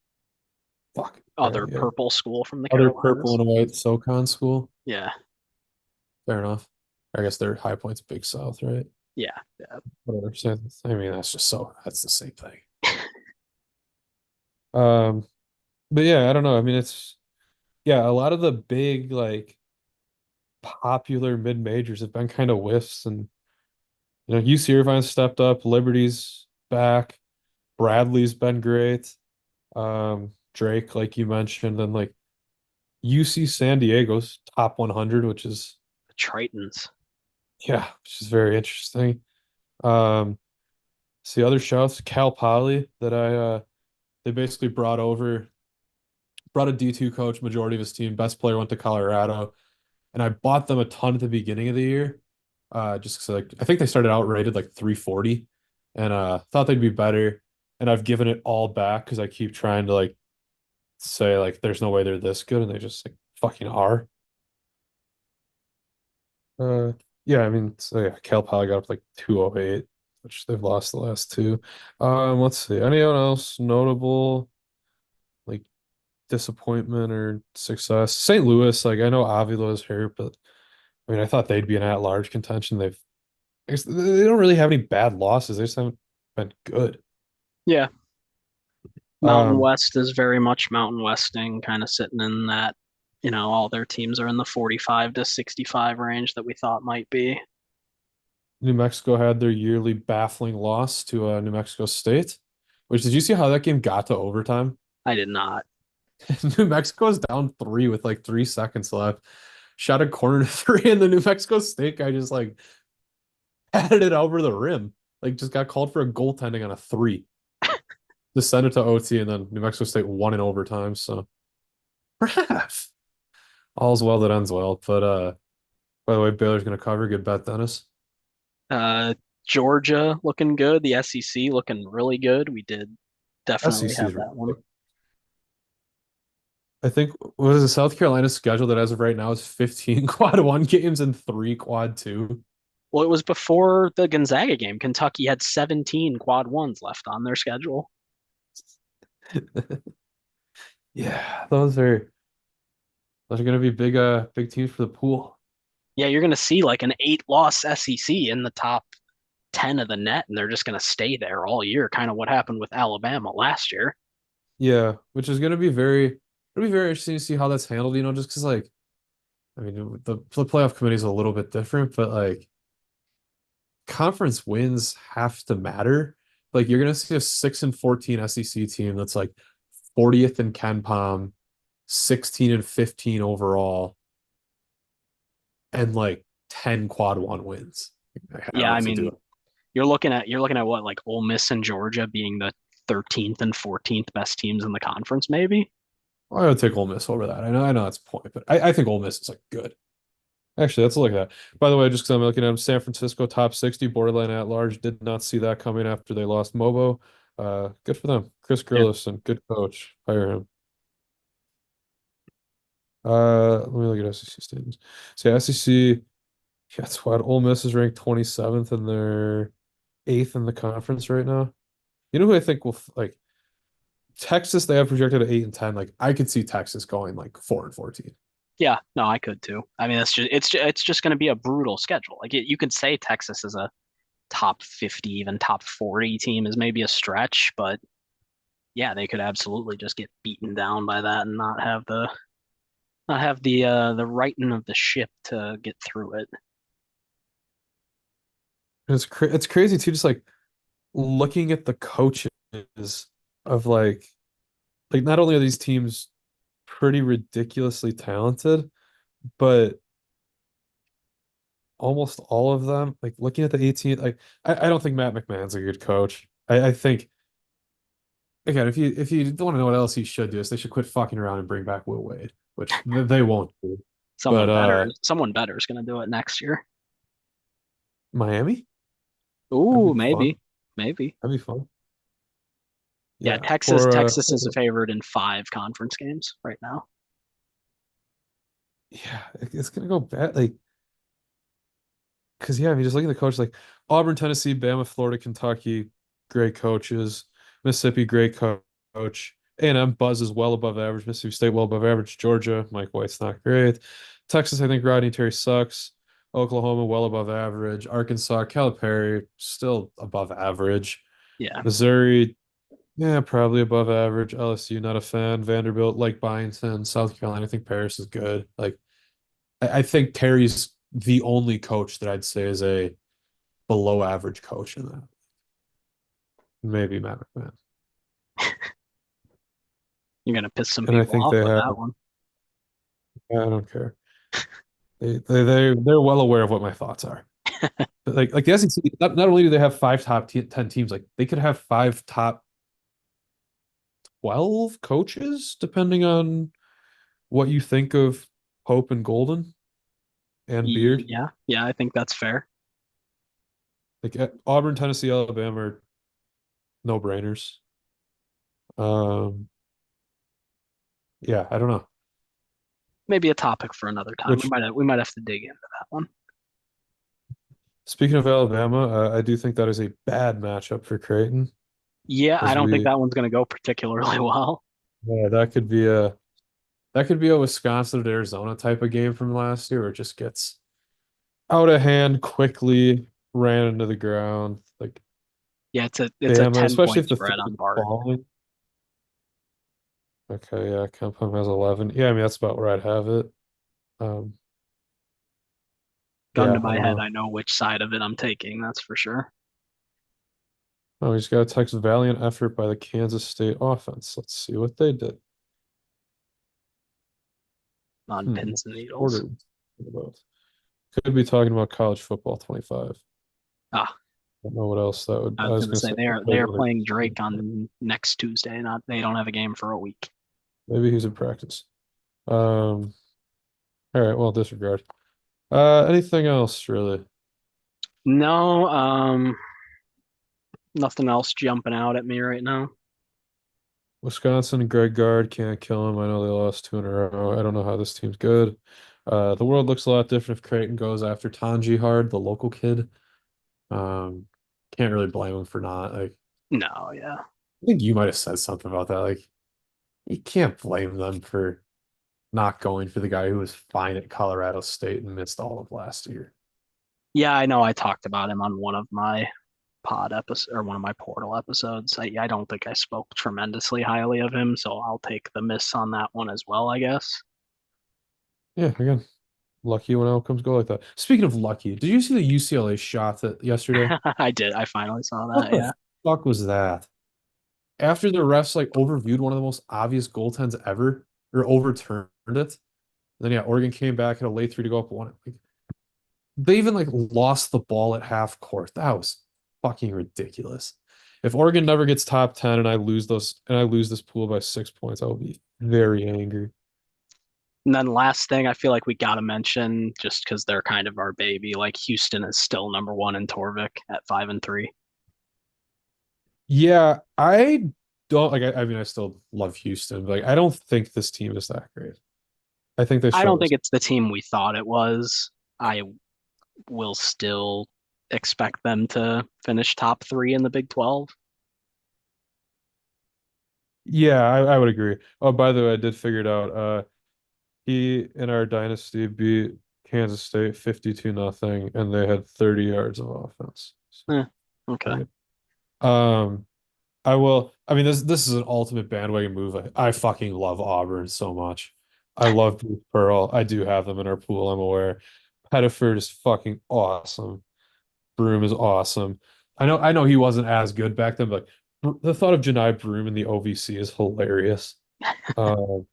fuck. other Yeah. purple school from the Other purple Carolinas. and white SoCon school. Yeah, Fair enough. I guess their High Point's Big South, right? yeah, yeah. Whatever. So, I mean, that's the same thing. Um, but yeah, I don't know. I mean, yeah, a lot of the big like popular mid majors have been kind of whiffs, and UC Irvine stepped up, Liberty's back, Bradley's been great, Drake, like you mentioned, and like UC San Diego's top 100, which is The Tritons. yeah, which is very interesting. Um, see other shouts, Cal Poly that they basically brought a D2 coach, majority of his team, best player went to Colorado. And I bought them a ton at the beginning of the year. Just because like I think they started out rated like 340 and thought they'd be better. And I've given it all back because I keep trying to like say like there's no way they're this good and they just like fucking are. Uh yeah, I mean so yeah, Cal Poly got up like 208, which they've lost the last two. Let's see. Anyone else notable like disappointment or success? St. Louis, like I know Avila's hurt, but I mean I thought they'd be an at-large contention. I guess they don't really have any bad losses. They just haven't been good. Yeah, Mountain Um, West is very much Mountain Westing, kind of sitting in that. All their teams are in the 45 to 65 range that we thought might be. New Mexico had their yearly baffling loss to New Mexico State, which did you see how that game got to overtime? I did not. New Mexico's down three with like 3 seconds left. Shot a corner to three, and the New Mexico State guy just like patted it over the rim. Like just got called for a goaltending on a three. Just sent it to OT, and then New Mexico State won in overtime. So perhaps all's well that ends well. But by the way, Baylor's gonna cover. Good bet, Dennis. Uh, Georgia looking good. The SEC looking really good. We did definitely SEC have is that one. I think what is the South Carolina schedule that as of right now is 15 quad one games and three quad two. Well, it was before the Gonzaga game. Kentucky had 17 quad ones left on their schedule. Yeah, those are gonna be big teams for the pool. Yeah, you're going to see like an 8-loss SEC in the top 10 of the net, and they're just going to stay there all year. Kind of what happened with Alabama last year. Yeah, which is gonna be it'll be very interesting to see how that's handled, just because like I mean the playoff committee is a little bit different, but like conference wins have to matter. Like you're gonna see a 6-14 SEC team that's like 40th in Ken Palm, 16 and 15 overall, and like 10 quad one wins. I don't Yeah, know I what to mean, do. you're looking at what, like Ole Miss and Georgia being the 13th and 14th best teams in the conference, maybe. I would take Ole Miss over that. I know that's a point, but I think Ole Miss is like good. Actually, let's look at that. By the way, just because I'm looking at them, San Francisco top 60, borderline at large. Did not see that coming after they lost Mobo. Good for them. Chris Yeah, Grillis, good coach. Hire him. Let me look at SEC standings. So yeah, SEC, yeah, that's what Ole Miss is ranked 27th and they're eighth in the conference right now. You know who I think will like Texas? They have projected at 8 and 10. Like I could see Texas going like 4 and 14. yeah, no, I could too. I mean, it's just going to be a brutal schedule. Like you could say Texas is a top 50, even top 40 team is maybe a stretch, but yeah, they could absolutely just get beaten down by that and not have the righting of the ship to get through it. And it's crazy too, just like looking at the coaches of like not only are these teams pretty ridiculously talented, but almost all of them, like looking at the 18, like I don't think Matt McMahon's a good coach. I think again, if you don't want to know what else he should do, is they should quit fucking around and bring back Will Wade, which they won't do. But Someone better is going to do it next year. Miami, that'd Ooh, be fun. maybe. That'd be fun. Yeah, Yeah. Texas Or Texas is favored in 5 conference games right now. yeah, it's gonna go bad. Like because yeah, I mean, just look at the coach like Auburn, Tennessee, Bama, Florida, Kentucky, great coaches. Mississippi, great coach. A&M Buzz is well above average. Mississippi State well above average. Georgia, Mike White's not great. Texas, I think Rodney Terry sucks. Oklahoma, well above average. Arkansas, Calipari, still above average. Yeah, Missouri, yeah, probably above average. LSU, not a fan. Vanderbilt, like Byington. South Carolina, I think Paris is good. Like, I think Terry's the only coach that I'd say is a below average coach in that. Maybe Matt McMahon. you're going to piss some And I people think off they with have, that one. I don't care. They're well aware of what my thoughts are. But like the SEC, not only do they have five top 10 teams, like they could have five top 12 coaches, depending on what you think of Pope and Golden and Beard. Yeah, yeah, I think that's fair. Like Auburn, Tennessee, Alabama are no brainers. Um, yeah, I don't know. Maybe a topic for another time. We Which, might have, we might have to dig into that one. speaking of Alabama, I do think that is a bad matchup for Creighton, Yeah, I as don't think we, that one's going to go particularly well. yeah, that could be a Wisconsin to Arizona type of game from last year, where it just gets out of hand quickly, ran into the ground. Like Yeah, it's a Bama, 10 especially point if the spread field on is Bart. falling. Okay, yeah, Kempom has 11. Yeah, I mean that's about where I'd have it. Um, Gun to yeah, I my don't head, know. I know which side of it I'm taking, that's for sure. Oh, he's got a text valiant effort by the Kansas State offense. Let's see what they did. On pins and needles. Ordered about. Could be talking about college football 25. Ah, I don't know what else that would. I I was was going to gonna say say they are playing Drake on next Tuesday. Not They don't have a game for a week. maybe he's in practice. Um, all right, well, disregard. Anything else really? No, nothing else jumping out at me right now. Wisconsin, Greg Gard can't kill him. I know they lost two in a row. I don't know how this team's good. The world looks a lot different if Creighton goes after Tanji Hard, the local kid. Um, can't really blame him for not. Like, No, yeah. I think you might have said something about that. Like, you can't blame them for not going for the guy who was fine at Colorado State and missed all of last year. Yeah, I know I talked about him on one of my pod episodes or one of my portal episodes. I don't think I spoke tremendously highly of him, so I'll take the miss on that one as well, I guess. Yeah, again, lucky when outcomes go like that. Speaking of lucky, did you see the UCLA shot that yesterday? I did. I finally saw What that. the Yeah. fuck was that? after the refs like overviewed one of the most obvious goaltends ever or overturned it. Then yeah, Oregon came back, had a late three to go up one. Like, they even like lost the ball at half court. That was fucking ridiculous. If Oregon never gets top 10 and I lose this pool by 6 points, I will be very angry. And then last thing, I feel like we got to mention just because they're kind of our baby. Like Houston is still number one in Torvik at 5-3. Yeah, I don't like I mean I still love Houston, but like I don't think this team is that great. I think they I don't struggle. think it's the team we thought it was. I will still expect them to finish top three in the Big 12. Yeah, I would agree. Oh, by the way, I did figure it out. He in our dynasty beat Kansas State 52 nothing, and they had 30 yards of offense. Eh, okay. So, um, I will. I mean, this is an ultimate bandwagon move. I fucking love Auburn so much. I love Bruce Pearl. I do have them in our pool. I'm aware. Pettiford is fucking awesome. Broom is awesome. I know he wasn't as good back then, but the thought of Janai Broom in the OVC is hilarious. Um,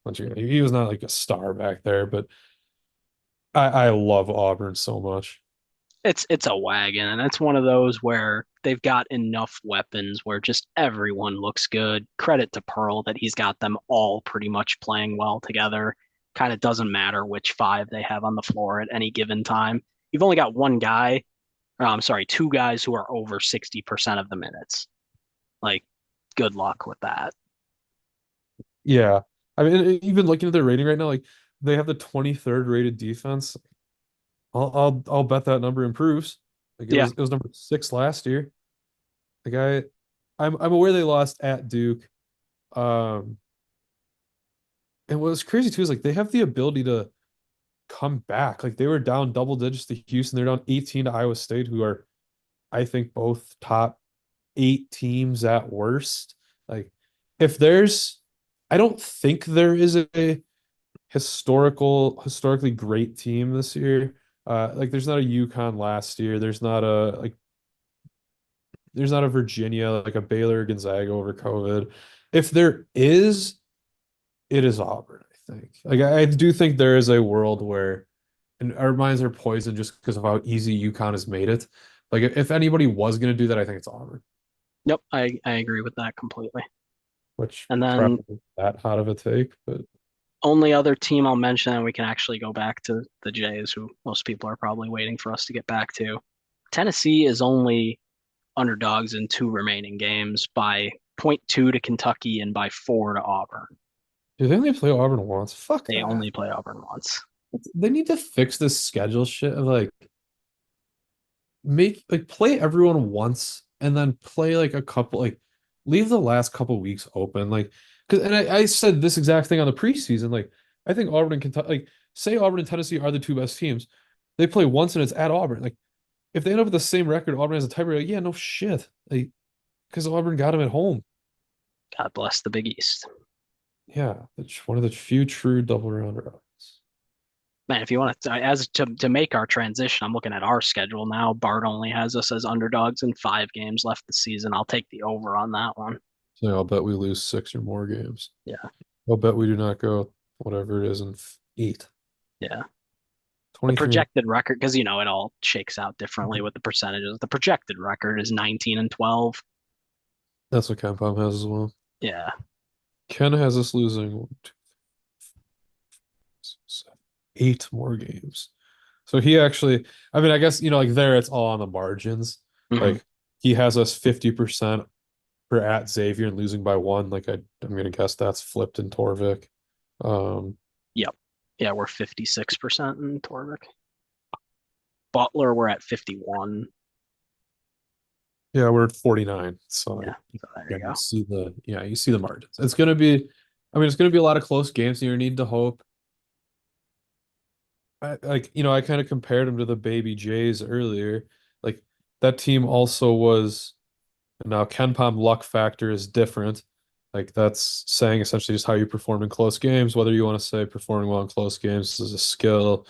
once again, he was not like a star back there, but I love Auburn so much. It's a wagon, and it's one of those where they've got enough weapons where just everyone looks good. Credit to Pearl that he's got them all pretty much playing well together. Kind of doesn't matter which five they have on the floor at any given time. You've only got one guy, or I'm sorry, two guys who are over 60% of the minutes. Like, good luck with that. Yeah. I mean, even looking at their rating right now, like they have the 23rd rated defense. I'll bet that number improves. Like Yeah. it was number 6 last year. The guy, I'm aware they lost at Duke. Um, and what's crazy too is like they have the ability to come back. Like they were down double digits to Houston. They're down 18 to Iowa State, who are, I think, both top 8 teams at worst. Like if there's, I don't think there is a historically great team this year. Like there's not a UConn last year. There's not a Virginia, like a Baylor, Gonzaga over COVID. If there is, it is Auburn, I think. Like I do think there is a world where, and our minds are poisoned just because of how easy UConn has made it. Like if anybody was going to do that, I think it's Auburn, Yep. I agree with that completely. which And then probably isn't that hot of a take, but only other team I'll mention, and we can actually go back to the Jays, who most people are probably waiting for us to get back to. Tennessee is only underdogs in two remaining games by zero point 0.2 to Kentucky and by 4 to Auburn. do they only play Auburn once? Fuck They that. only play Auburn once. They need to fix this schedule shit of like make like play everyone once and then play like a couple like leave the last couple weeks open like because and I said this exact thing on the preseason like I think Auburn and Kentucky like say Auburn and Tennessee are the two best teams they play once and it's at Auburn like if they end up with the same record Auburn has a tiebreaker like, yeah no shit like because Auburn got them at home God bless the Big East. yeah it's one of the few true double round robins. Man, if you want to, as to make our transition, I'm looking at our schedule now. Bart only has us as underdogs in 5 games left this season. I'll take the over on that one. So I'll bet we lose 6 or more games. Yeah, I'll bet we do not go whatever it is in 8 yeah. The 23. projected record, because it all shakes out differently with the percentages. The projected record is 19-12. That's what Ken Palm has as well. Yeah, Ken has us losing 8 more games. So he actually, I mean, I guess, like there it's all on the margins. hmm Like he has us 50% for at Xavier and losing by one. Like I'm gonna guess that's flipped in Torvik. Um, yep, yeah. We're 56% in Torvik. Butler, we're at 51. yeah, we're at 49. So Yeah, so there yeah, you go. you see the margins. It's gonna be, I mean, it's gonna be a lot of close games, and you need to hope. I kind of compared him to the Baby Jays earlier. Like that team also was now Ken Palm luck factor is different. Like that's saying essentially just how you perform in close games, whether you want to say performing well in close games is a skill.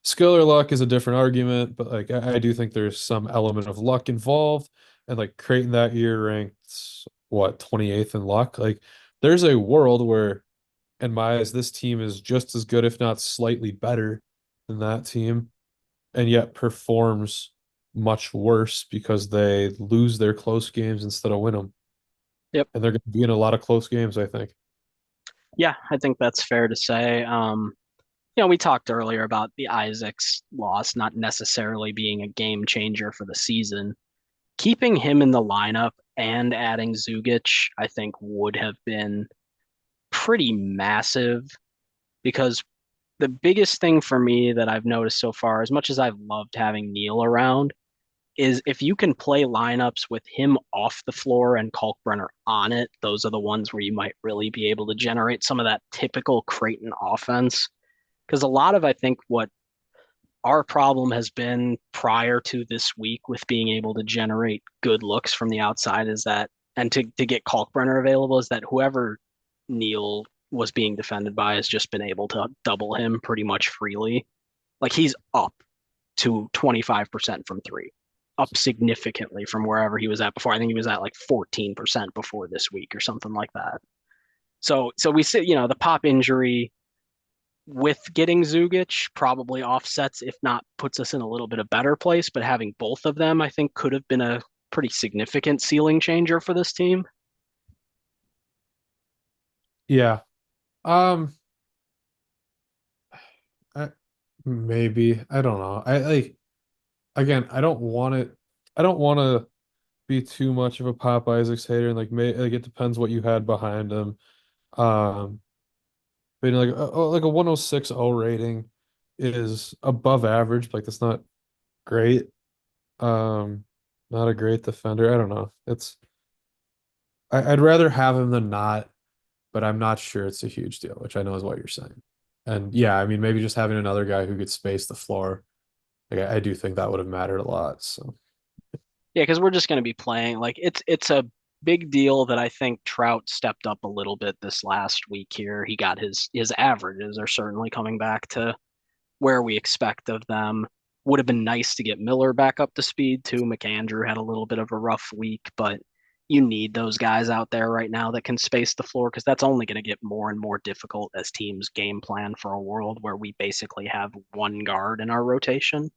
skill or luck is a different argument, but like I do think there's some element of luck involved. And like Creighton that year ranked what 28th in luck. Like there's a world where, in my eyes, this team is just as good, if not slightly better than that team, and yet performs much worse because they lose their close games instead of win them. Yep. And they're going to be in a lot of close games, I think. Yeah, I think that's fair to say. We talked earlier about the Isaacs loss not necessarily being a game changer for the season. Keeping him in the lineup and adding Zugic, I think would have been pretty massive because the biggest thing for me that I've noticed so far, as much as I've loved having Neil around, is if you can play lineups with him off the floor and Kalkbrenner on it, those are the ones where you might really be able to generate some of that typical Creighton offense. Because a lot of, I think, what our problem has been prior to this week with being able to generate good looks from the outside is that, and to get Kalkbrenner available, is that whoever Neil was being defended by has just been able to double him pretty much freely. Like he's up to 25% from three, up significantly from wherever he was at before. I think he was at like 14% before this week or something like that. So we see, the pop injury with getting Zugic probably offsets, if not puts us in a little bit of better place. But having both of them, I think, could have been a pretty significant ceiling changer for this team. Yeah. Um, I, maybe. I don't know. I like again, I don't want to be too much of a Pop Isaacs hater and like it depends what you had behind him. Um, but like a 106 O rating is above average. Like that's not great. Um, not a great defender. I don't know. I'd rather have him than not, but I'm not sure it's a huge deal, which I know is what you're saying. And yeah, I mean maybe just having another guy who could space the floor. Like I do think that would have mattered a lot. So Yeah, because we're just going to be playing like it's a big deal that I think Trout stepped up a little bit this last week here. He got his averages are certainly coming back to where we expect of them. Would have been nice to get Miller back up to speed too. McAndrew had a little bit of a rough week, but you need those guys out there right now that can space the floor because that's only going to get more and more difficult as teams game plan for a world where we basically have one guard in our rotation.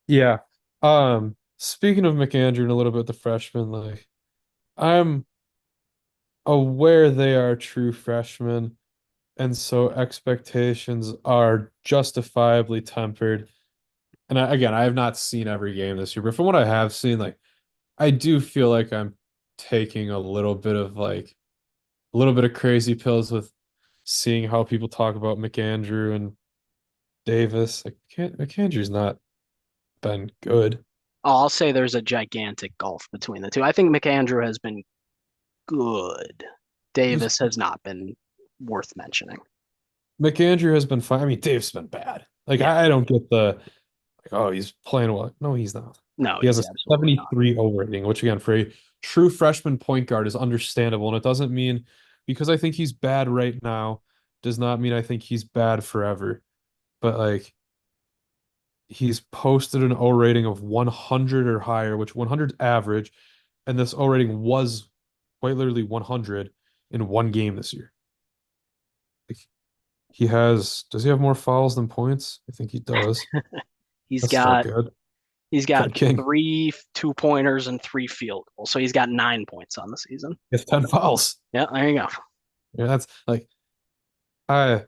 yeah. Speaking of McAndrew and a little bit the freshmen, like I'm aware they are true freshmen, and so expectations are justifiably tempered. And again, I have not seen every game this year, but from what I have seen, like I do feel like I'm taking a little bit of crazy pills with seeing how people talk about McAndrew and Davis. Like McAndrew's not been good. I'll say there's a gigantic gulf between the two. I think McAndrew has been good. He's Davis has not been worth mentioning. McAndrew has been fine. I mean, Dave's been bad. Like Yeah, I don't get the like, oh, he's playing well. No, he's not. no, He has he's a absolutely not. 73 O rating, which again, for a true freshman point guard is understandable. And it doesn't mean because I think he's bad right now, does not mean I think he's bad forever. But like he's posted an O rating of 100 or higher, which 100 average, and this O rating was quite literally 100 in one game this year. Like does he have more fouls than points? I think he does. He's That's still got good. he's got Fred King. three 2-pointers and three field goals. So he's got 9 points on the season. He has 10 fouls. Yeah, there you go. Yeah, that's like I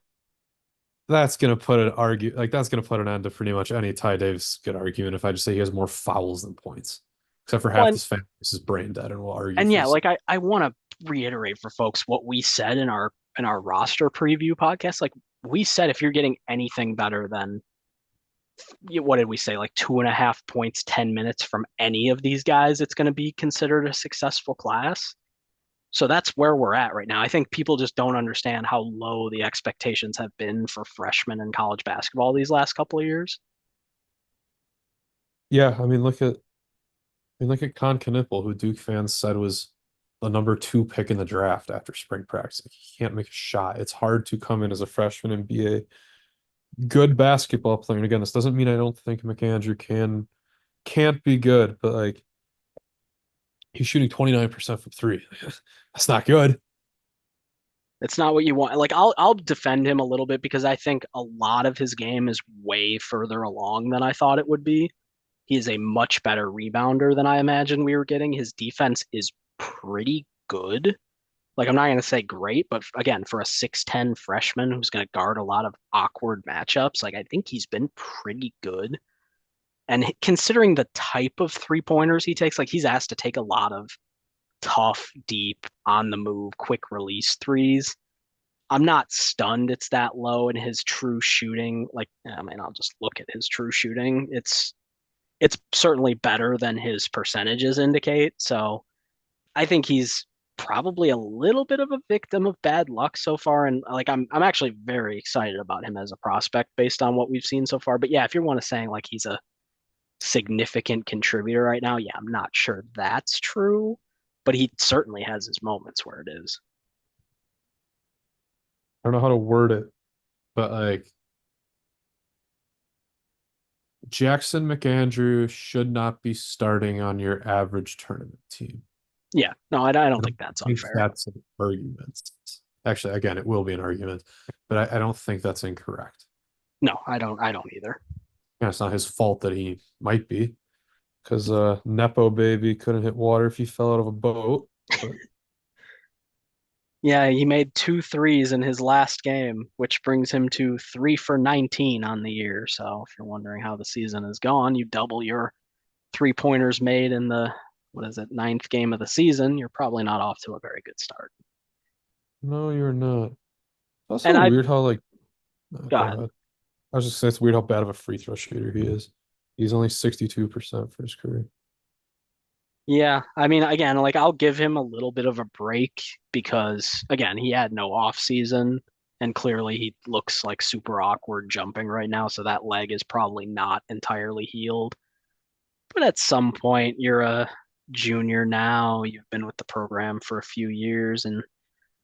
that's gonna put an argue like that's gonna put an end to pretty much any Ty Davis good argument if I just say he has more fouls than points. Except for Well, half this fan base is brain dead and will argue and for yeah, this. like I want to reiterate for folks what we said in our roster preview podcast. Like we said, if you're getting anything better than what did we say, like 2.5 points, 10 minutes from any of these guys, it's going to be considered a successful class. So that's where we're at right now. I think people just don't understand how low the expectations have been for freshmen in college basketball these last couple of years. Yeah, look at Con Knipple, who Duke fans said was the number two pick in the draft after spring practice. Like, he can't make a shot. It's hard to come in as a freshman and be good basketball player. And again, this doesn't mean I don't think McAndrew can't be good, but like he's shooting 29% from three. That's not good. It's not what you want. Like I'll defend him a little bit because I think a lot of his game is way further along than I thought it would be. He is a much better rebounder than I imagined we were getting. His defense is pretty good. Like I'm not going to say great, but again, for a 6'10 freshman who's going to guard a lot of awkward matchups, like I think he's been pretty good. And considering the type of three-pointers he takes, like he's asked to take a lot of tough, deep, on the move, quick release threes. I'm not stunned it's that low in his true shooting. Like, I mean, I'll just look at his true shooting. It's certainly better than his percentages indicate. So I think he's probably a little bit of a victim of bad luck so far. And like I'm actually very excited about him as a prospect based on what we've seen so far. But yeah, if you're one of saying like he's a significant contributor right now, yeah, I'm not sure that's true. But he certainly has his moments where it is. I don't know how to word it, but like Jackson McAndrew should not be starting on your average tournament team. Yeah, no, I I don't don't think that's think unfair. that's an argument. Actually, again, it will be an argument, but I don't think that's incorrect. No, I don't either. Yeah, it's not his fault that he might be, because Nepo baby couldn't hit water if he fell out of a boat. But Yeah, he made two threes in his last game, which brings him to 3 for 19 on the year. So if you're wondering how the season has gone, you double your 3 pointers made in the, what is it, ninth game of the season. You're probably not off to a very good start. no, you're not. Also And I, weird how like go go ahead. ahead. I was just saying it's weird how bad of a free throw shooter he is. He's only 62% for his career. Yeah, I mean, again, like I'll give him a little bit of a break because, again, he had no off season, and clearly he looks like super awkward jumping right now. So that leg is probably not entirely healed. But at some point, you're a junior now. You've been with the program for a few years, and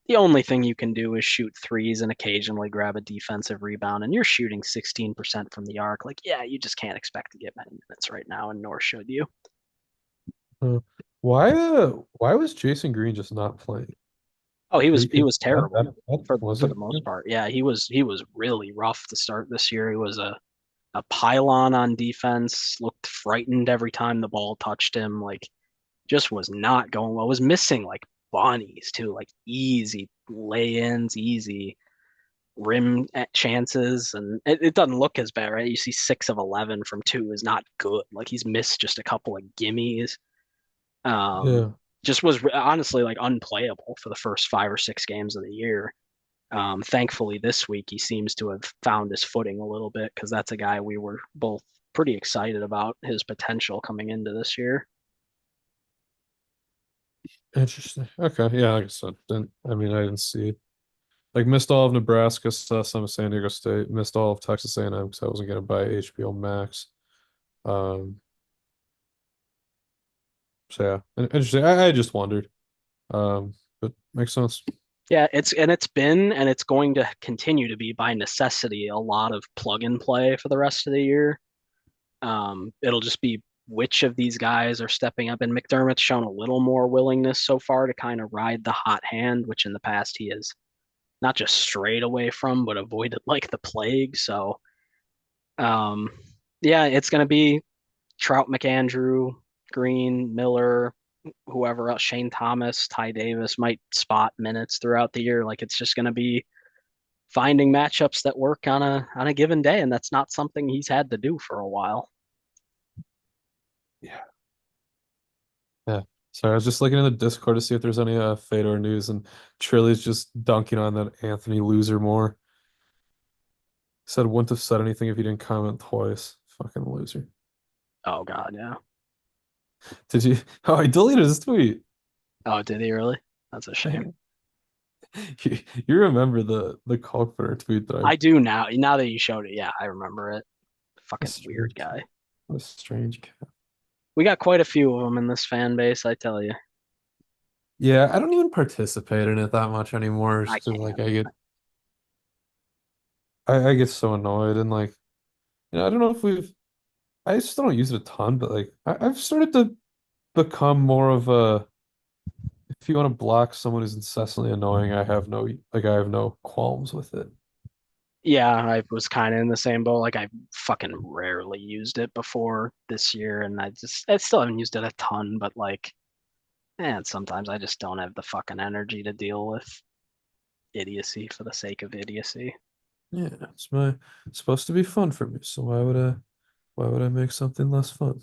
the only thing you can do is shoot threes and occasionally grab a defensive rebound. And you're shooting 16% from the arc. Like, yeah, you just can't expect to get many minutes right now, and nor should you. Uh, why was Jason Green just not playing? Oh, he Did was he he could was that, terrible that, that was for the it? most part. Yeah, he was really rough to start this year. He was a pylon on defense. Looked frightened every time the ball touched him. Like just was not going well. Was missing like bunnies too, like easy lay-ins, easy rim chances, and it doesn't look as bad, right? You see 6 of 11 from two is not good. Like he's missed just a couple of gimmies. Um, Yeah. just was honestly like unplayable for the first 5 or 6 games of the year. Thankfully, this week he seems to have found his footing a little bit because that's a guy we were both pretty excited about his potential coming into this year. Interesting. Okay. Yeah, like I said, I mean I didn't see it. Like missed all of Nebraska, saw some of San Diego State, missed all of Texas A&M because I wasn't gonna buy HBO Max. Um, so yeah, interesting. I just wondered. But makes sense. Yeah, it's going to continue to be by necessity a lot of plug and play for the rest of the year. It'll just be which of these guys are stepping up, and McDermott's shown a little more willingness so far to kind of ride the hot hand, which in the past he has not just strayed away from, but avoided like the plague. So, um, yeah, it's going to be Trout, McAndrew, Green, Miller, whoever else, Shane Thomas, Ty Davis might spot minutes throughout the year. Like it's just going to be finding matchups that work on a given day, and that's not something he's had to do for a while. Yeah. Yeah. Sorry, I was just looking in the Discord to see if there's any Fedor news, and Trilly's just dunking on that Anthony loser more. Said wouldn't have said anything if he didn't comment twice. Fucking loser. Oh God, yeah. Did you? Oh, I deleted his tweet. Oh, did he really? That's a shame. You remember the Culpepper tweet that I I do now. Now that you showed it, yeah, I remember it. a Fucking weird strange cat. guy. What a strange cat. We got quite a few of them in this fan base, I tell you. Yeah, I don't even participate in it that much anymore. I Just 'cause, like can't. I get I get so annoyed and like, I don't know if I still don't use it a ton, but like I've started to become more of a, if you want to block someone who's incessantly annoying, I have no qualms with it. Yeah, I was kind of in the same boat. Like I fucking rarely used it before this year, and I still haven't used it a ton, but like, and sometimes I just don't have the fucking energy to deal with idiocy for the sake of idiocy. Yeah, it's supposed to be fun for me, so why would I make something less fun?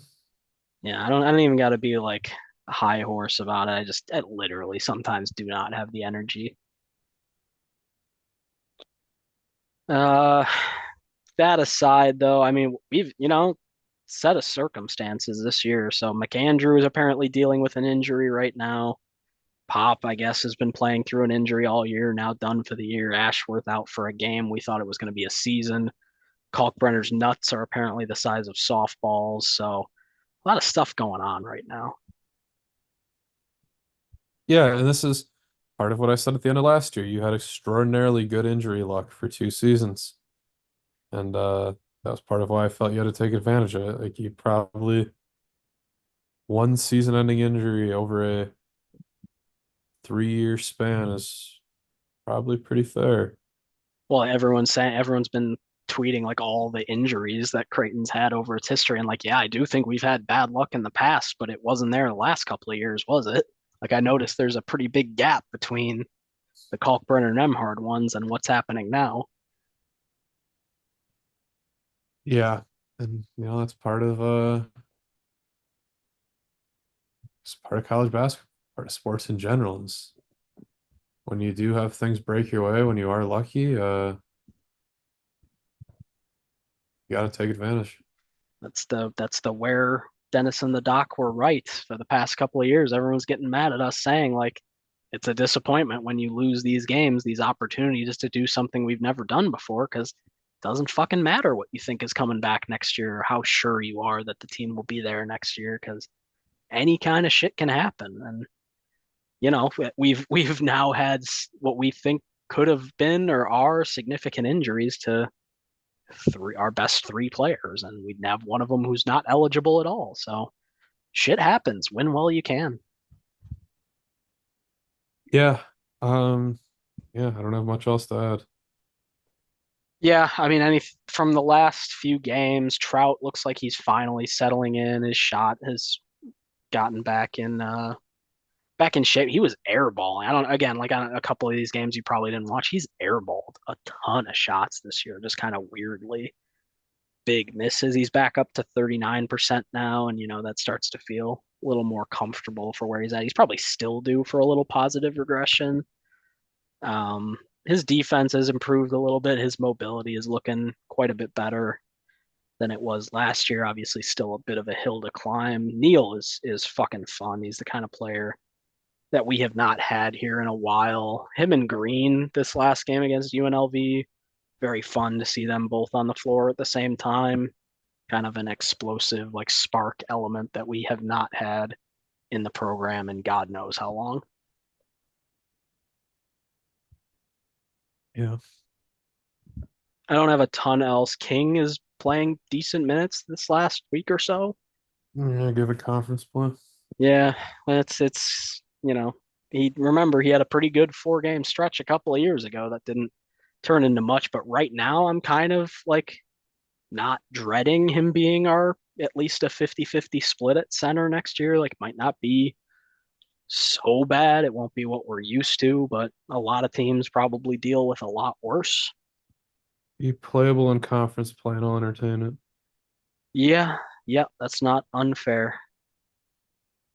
Yeah, I don't even got to be like a high horse about it. I literally sometimes do not have the energy. Uh, that aside, though, I mean, we've, set of circumstances this year. So McAndrew is apparently dealing with an injury right now. Pop, I guess, has been playing through an injury all year, now done for the year. Ashworth out for a game. We thought it was going to be a season. Kalkbrenner's nuts are apparently the size of softballs. So a lot of stuff going on right now. Yeah, and this is part of what I said at the end of last year. You had extraordinarily good injury luck for 2 seasons. And that was part of why I felt you had to take advantage of it. Like you probably one season-ending injury over a 3-year span is probably pretty fair. Well, everyone's been tweeting like all the injuries that Creighton's had over its history. And like, yeah, I do think we've had bad luck in the past, but it wasn't there the last couple of years, was it? Like I noticed there's a pretty big gap between the Kalkbrenner and Emhard ones and what's happening now. Yeah. And that's it's part of college basketball, part of sports in general. Is when you do have things break your way, when you are lucky, you got to take advantage. That's the where Dennis and the Doc were right for the past couple of years. Everyone's getting mad at us saying like it's a disappointment when you lose these games, these opportunities to do something we've never done before, because it doesn't fucking matter what you think is coming back next year or how sure you are that the team will be there next year, because any kind of shit can happen. And we've now had what we think could have been or are significant injuries to our best three players, and we'd have one of them who's not eligible at all. So shit happens. Win while you can. Yeah. Um, yeah, I don't have much else to add. Yeah, I mean, from the last few games, Trout looks like he's finally settling in. His shot has gotten back in shape. He was airballing. I don't again like on a couple of these games you probably didn't watch. He's airballed a ton of shots this year, just kind of weirdly big misses. He's back up to 39% now, and that starts to feel a little more comfortable for where he's at. He's probably still due for a little positive regression. His defense has improved a little bit. His mobility is looking quite a bit better than it was last year. Obviously, still a bit of a hill to climb. Neal is fucking fun. He's the kind of player that we have not had here in a while. Him and Green this last game against UNLV, very fun to see them both on the floor at the same time. Kind of an explosive, like spark element that we have not had in the program in God knows how long. Yeah. I don't have a ton else. King is playing decent minutes this last week or so. Yeah, give a conference play. Yeah, it's he had a pretty good 4 game stretch a couple of years ago that didn't turn into much, but right now I'm kind of like not dreading him being our at least a 50-50 split at center next year. Like might not be so bad. It won't be what we're used to, but a lot of teams probably deal with a lot worse. Be playable in conference play and I'll entertain it. Yeah, yeah, that's not unfair.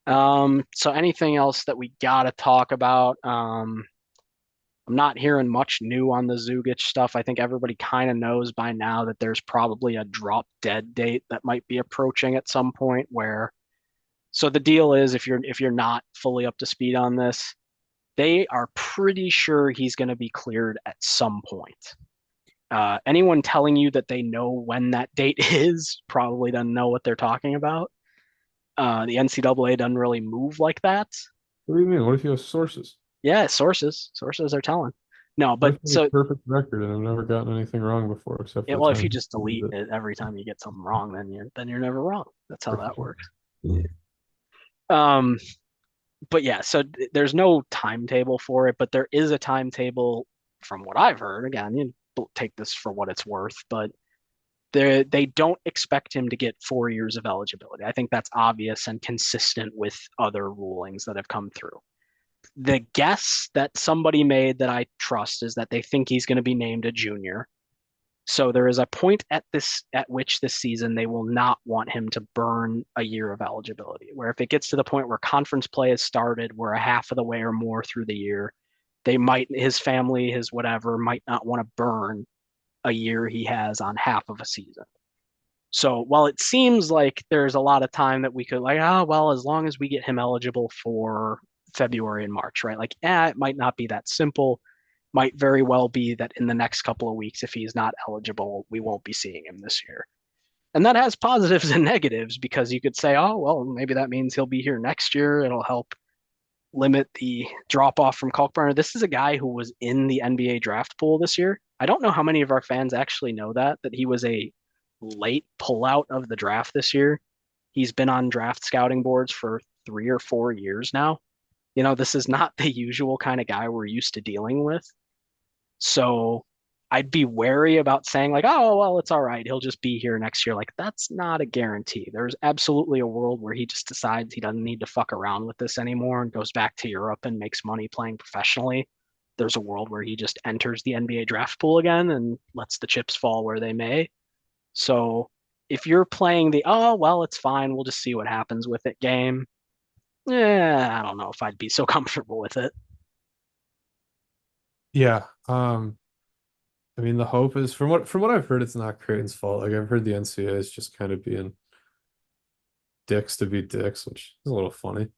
So anything else that we gotta talk about? I'm not hearing much new on the Zugic stuff. I think everybody kind of knows by now that there's probably a drop dead date that might be approaching at some point where so the deal is if you're not fully up to speed on this, they are pretty sure he's going to be cleared at some point. Anyone telling you that they know when that date is probably doesn't know what they're talking about. The NCAA doesn't really move like that. What do you mean? What if you have sources? Yeah, sources are telling. No, I but just have a so perfect record and I've never gotten anything wrong before except for the well, if you time just I used delete it. it every time you get something wrong, then you're never wrong. That's how that works. Um, but yeah, so there's no timetable for it, but there is a timetable from what I've heard. Again, you take this for what it's worth, but they don't expect him to get 4 years of eligibility. I think that's obvious and consistent with other rulings that have come through. The guess that somebody made that I trust is that they think he's going to be named a junior. So there is a point at which this season they will not want him to burn a year of eligibility. Where if it gets to the point where conference play has started, we're a half of the way or more through the year, they might his family, his whatever, might not want to burn a year he has on half of a season. So while it seems like there's a lot of time that we could like, oh well, as long as we get him eligible for February and March, right? Like, it might not be that simple. Might very well be that in the next couple of weeks, if he's not eligible, we won't be seeing him this year. And that has positives and negatives because you could say, oh, well, maybe that means he'll be here next year. It'll help limit the drop off from Kalkbrenner. This is a guy who was in the NBA draft pool this year. I don't know how many of our fans actually know that he was a late pullout of the draft this year. He's been on draft scouting boards for 3 or 4 years now. This is not the usual kind of guy we're used to dealing with. So I'd be wary about saying like, oh, well, it's all right. He'll just be here next year. Like that's not a guarantee. There's absolutely a world where he just decides he doesn't need to fuck around with this anymore and goes back to Europe and makes money playing professionally. There's a world where he just enters the NBA draft pool again and lets the chips fall where they may. So if you're playing the, oh, well, it's fine, we'll just see what happens with it game, I don't know if I'd be so comfortable with it. Yeah. I mean the hope is from what I've heard, it's not Creighton's fault. Like I've heard the NCAA is just kind of being dicks to be dicks, which is a little funny.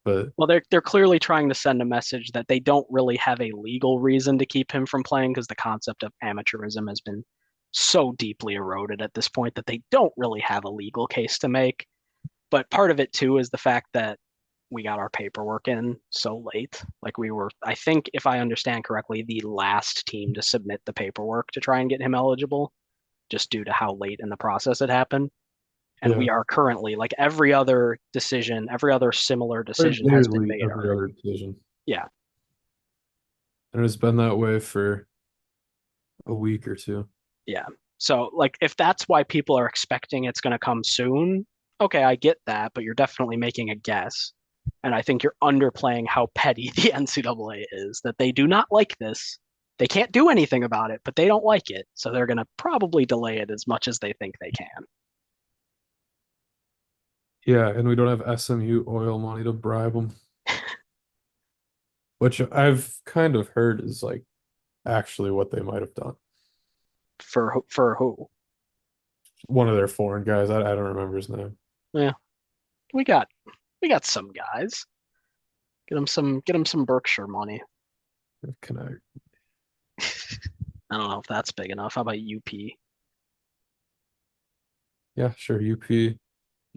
But Well, they're clearly trying to send a message that they don't really have a legal reason to keep him from playing because the concept of amateurism has been so deeply eroded at this point that they don't really have a legal case to make. But part of it too is the fact that we got our paperwork in so late. Like we were, I think, if I understand correctly, the last team to submit the paperwork to try and get him eligible, just due to how late in the process it happened. And yeah, we are currently like every other decision, every other similar decision has been literally made every already. other decision. Yeah, And it's been that way for a week or two. yeah. So like if that's why people are expecting it's going to come soon, okay, I get that, but you're definitely making a guess. And I think you're underplaying how petty the NCAA is, that they do not like this. They can't do anything about it, but they don't like it. So they're going to probably delay it as much as they think they can. Yeah, and we don't have SMU oil money to bribe them, which I've kind of heard is like actually what they might have done. For who? One of their foreign guys, I don't remember his name. Yeah, we got we got some guys. Get them some Berkshire money. Can I? I don't know if that's big enough. How about UP? Yeah, sure. UP,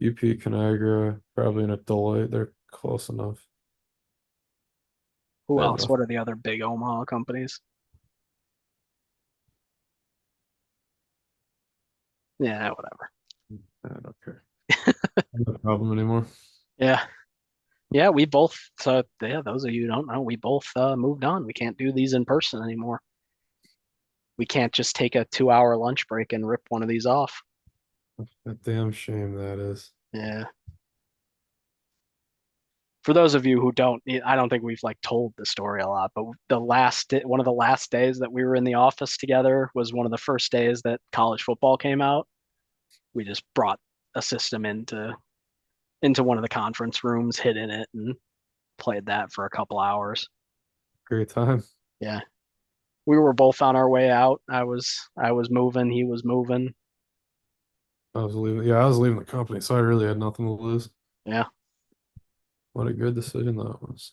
Conagra, probably in a Deloitte. They're close enough. Who They have else? enough. What are the other big Omaha companies? Yeah, whatever. I don't care. No problem anymore. Yeah. Yeah, we both yeah, those of you who don't know, we both moved on. We can't do these in person anymore. We can't just take a 2 hour lunch break and rip one of these off. A damn shame that is. Yeah. For those of you who don't, I don't think we've like told the story a lot, but one of the last days that we were in the office together was one of the first days that college football came out. We just brought a system into one of the conference rooms, hid in it, and played that for a couple hours. Great time. Yeah. We were both on our way out. I was moving, he was moving. I was leaving. Yeah, I was leaving the company, so I really had nothing to lose. Yeah. What a good decision that was.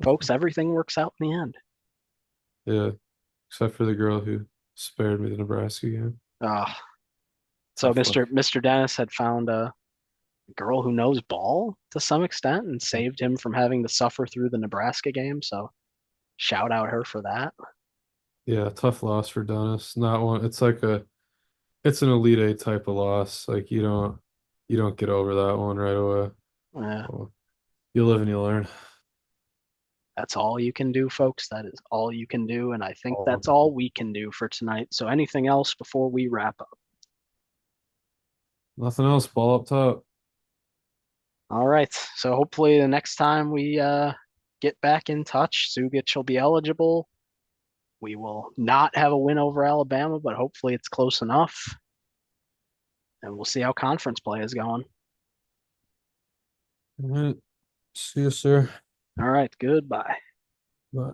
Folks, everything works out in the end. Yeah, except for the girl who spared me the Nebraska game. Uh, so Tough Mr. luck. Mr. Dennis had found a girl who knows ball to some extent and saved him from having to suffer through the Nebraska game. So shout out her for that. Yeah, tough loss for Dennis. Not one. It's like it's an Elite Eight type of loss. Like you don't get over that one right away. Yeah, So you live and you learn. that's all you can do, folks. That is all you can do. And I think All that's all we can do for tonight. So anything else before we wrap up? nothing else. Ball up top. All right. So hopefully the next time we get back in touch, Zugic will be eligible. We will not have a win over Alabama, but hopefully it's close enough. And we'll see how conference play is going. All right. See you, sir. All right. Goodbye. Bye.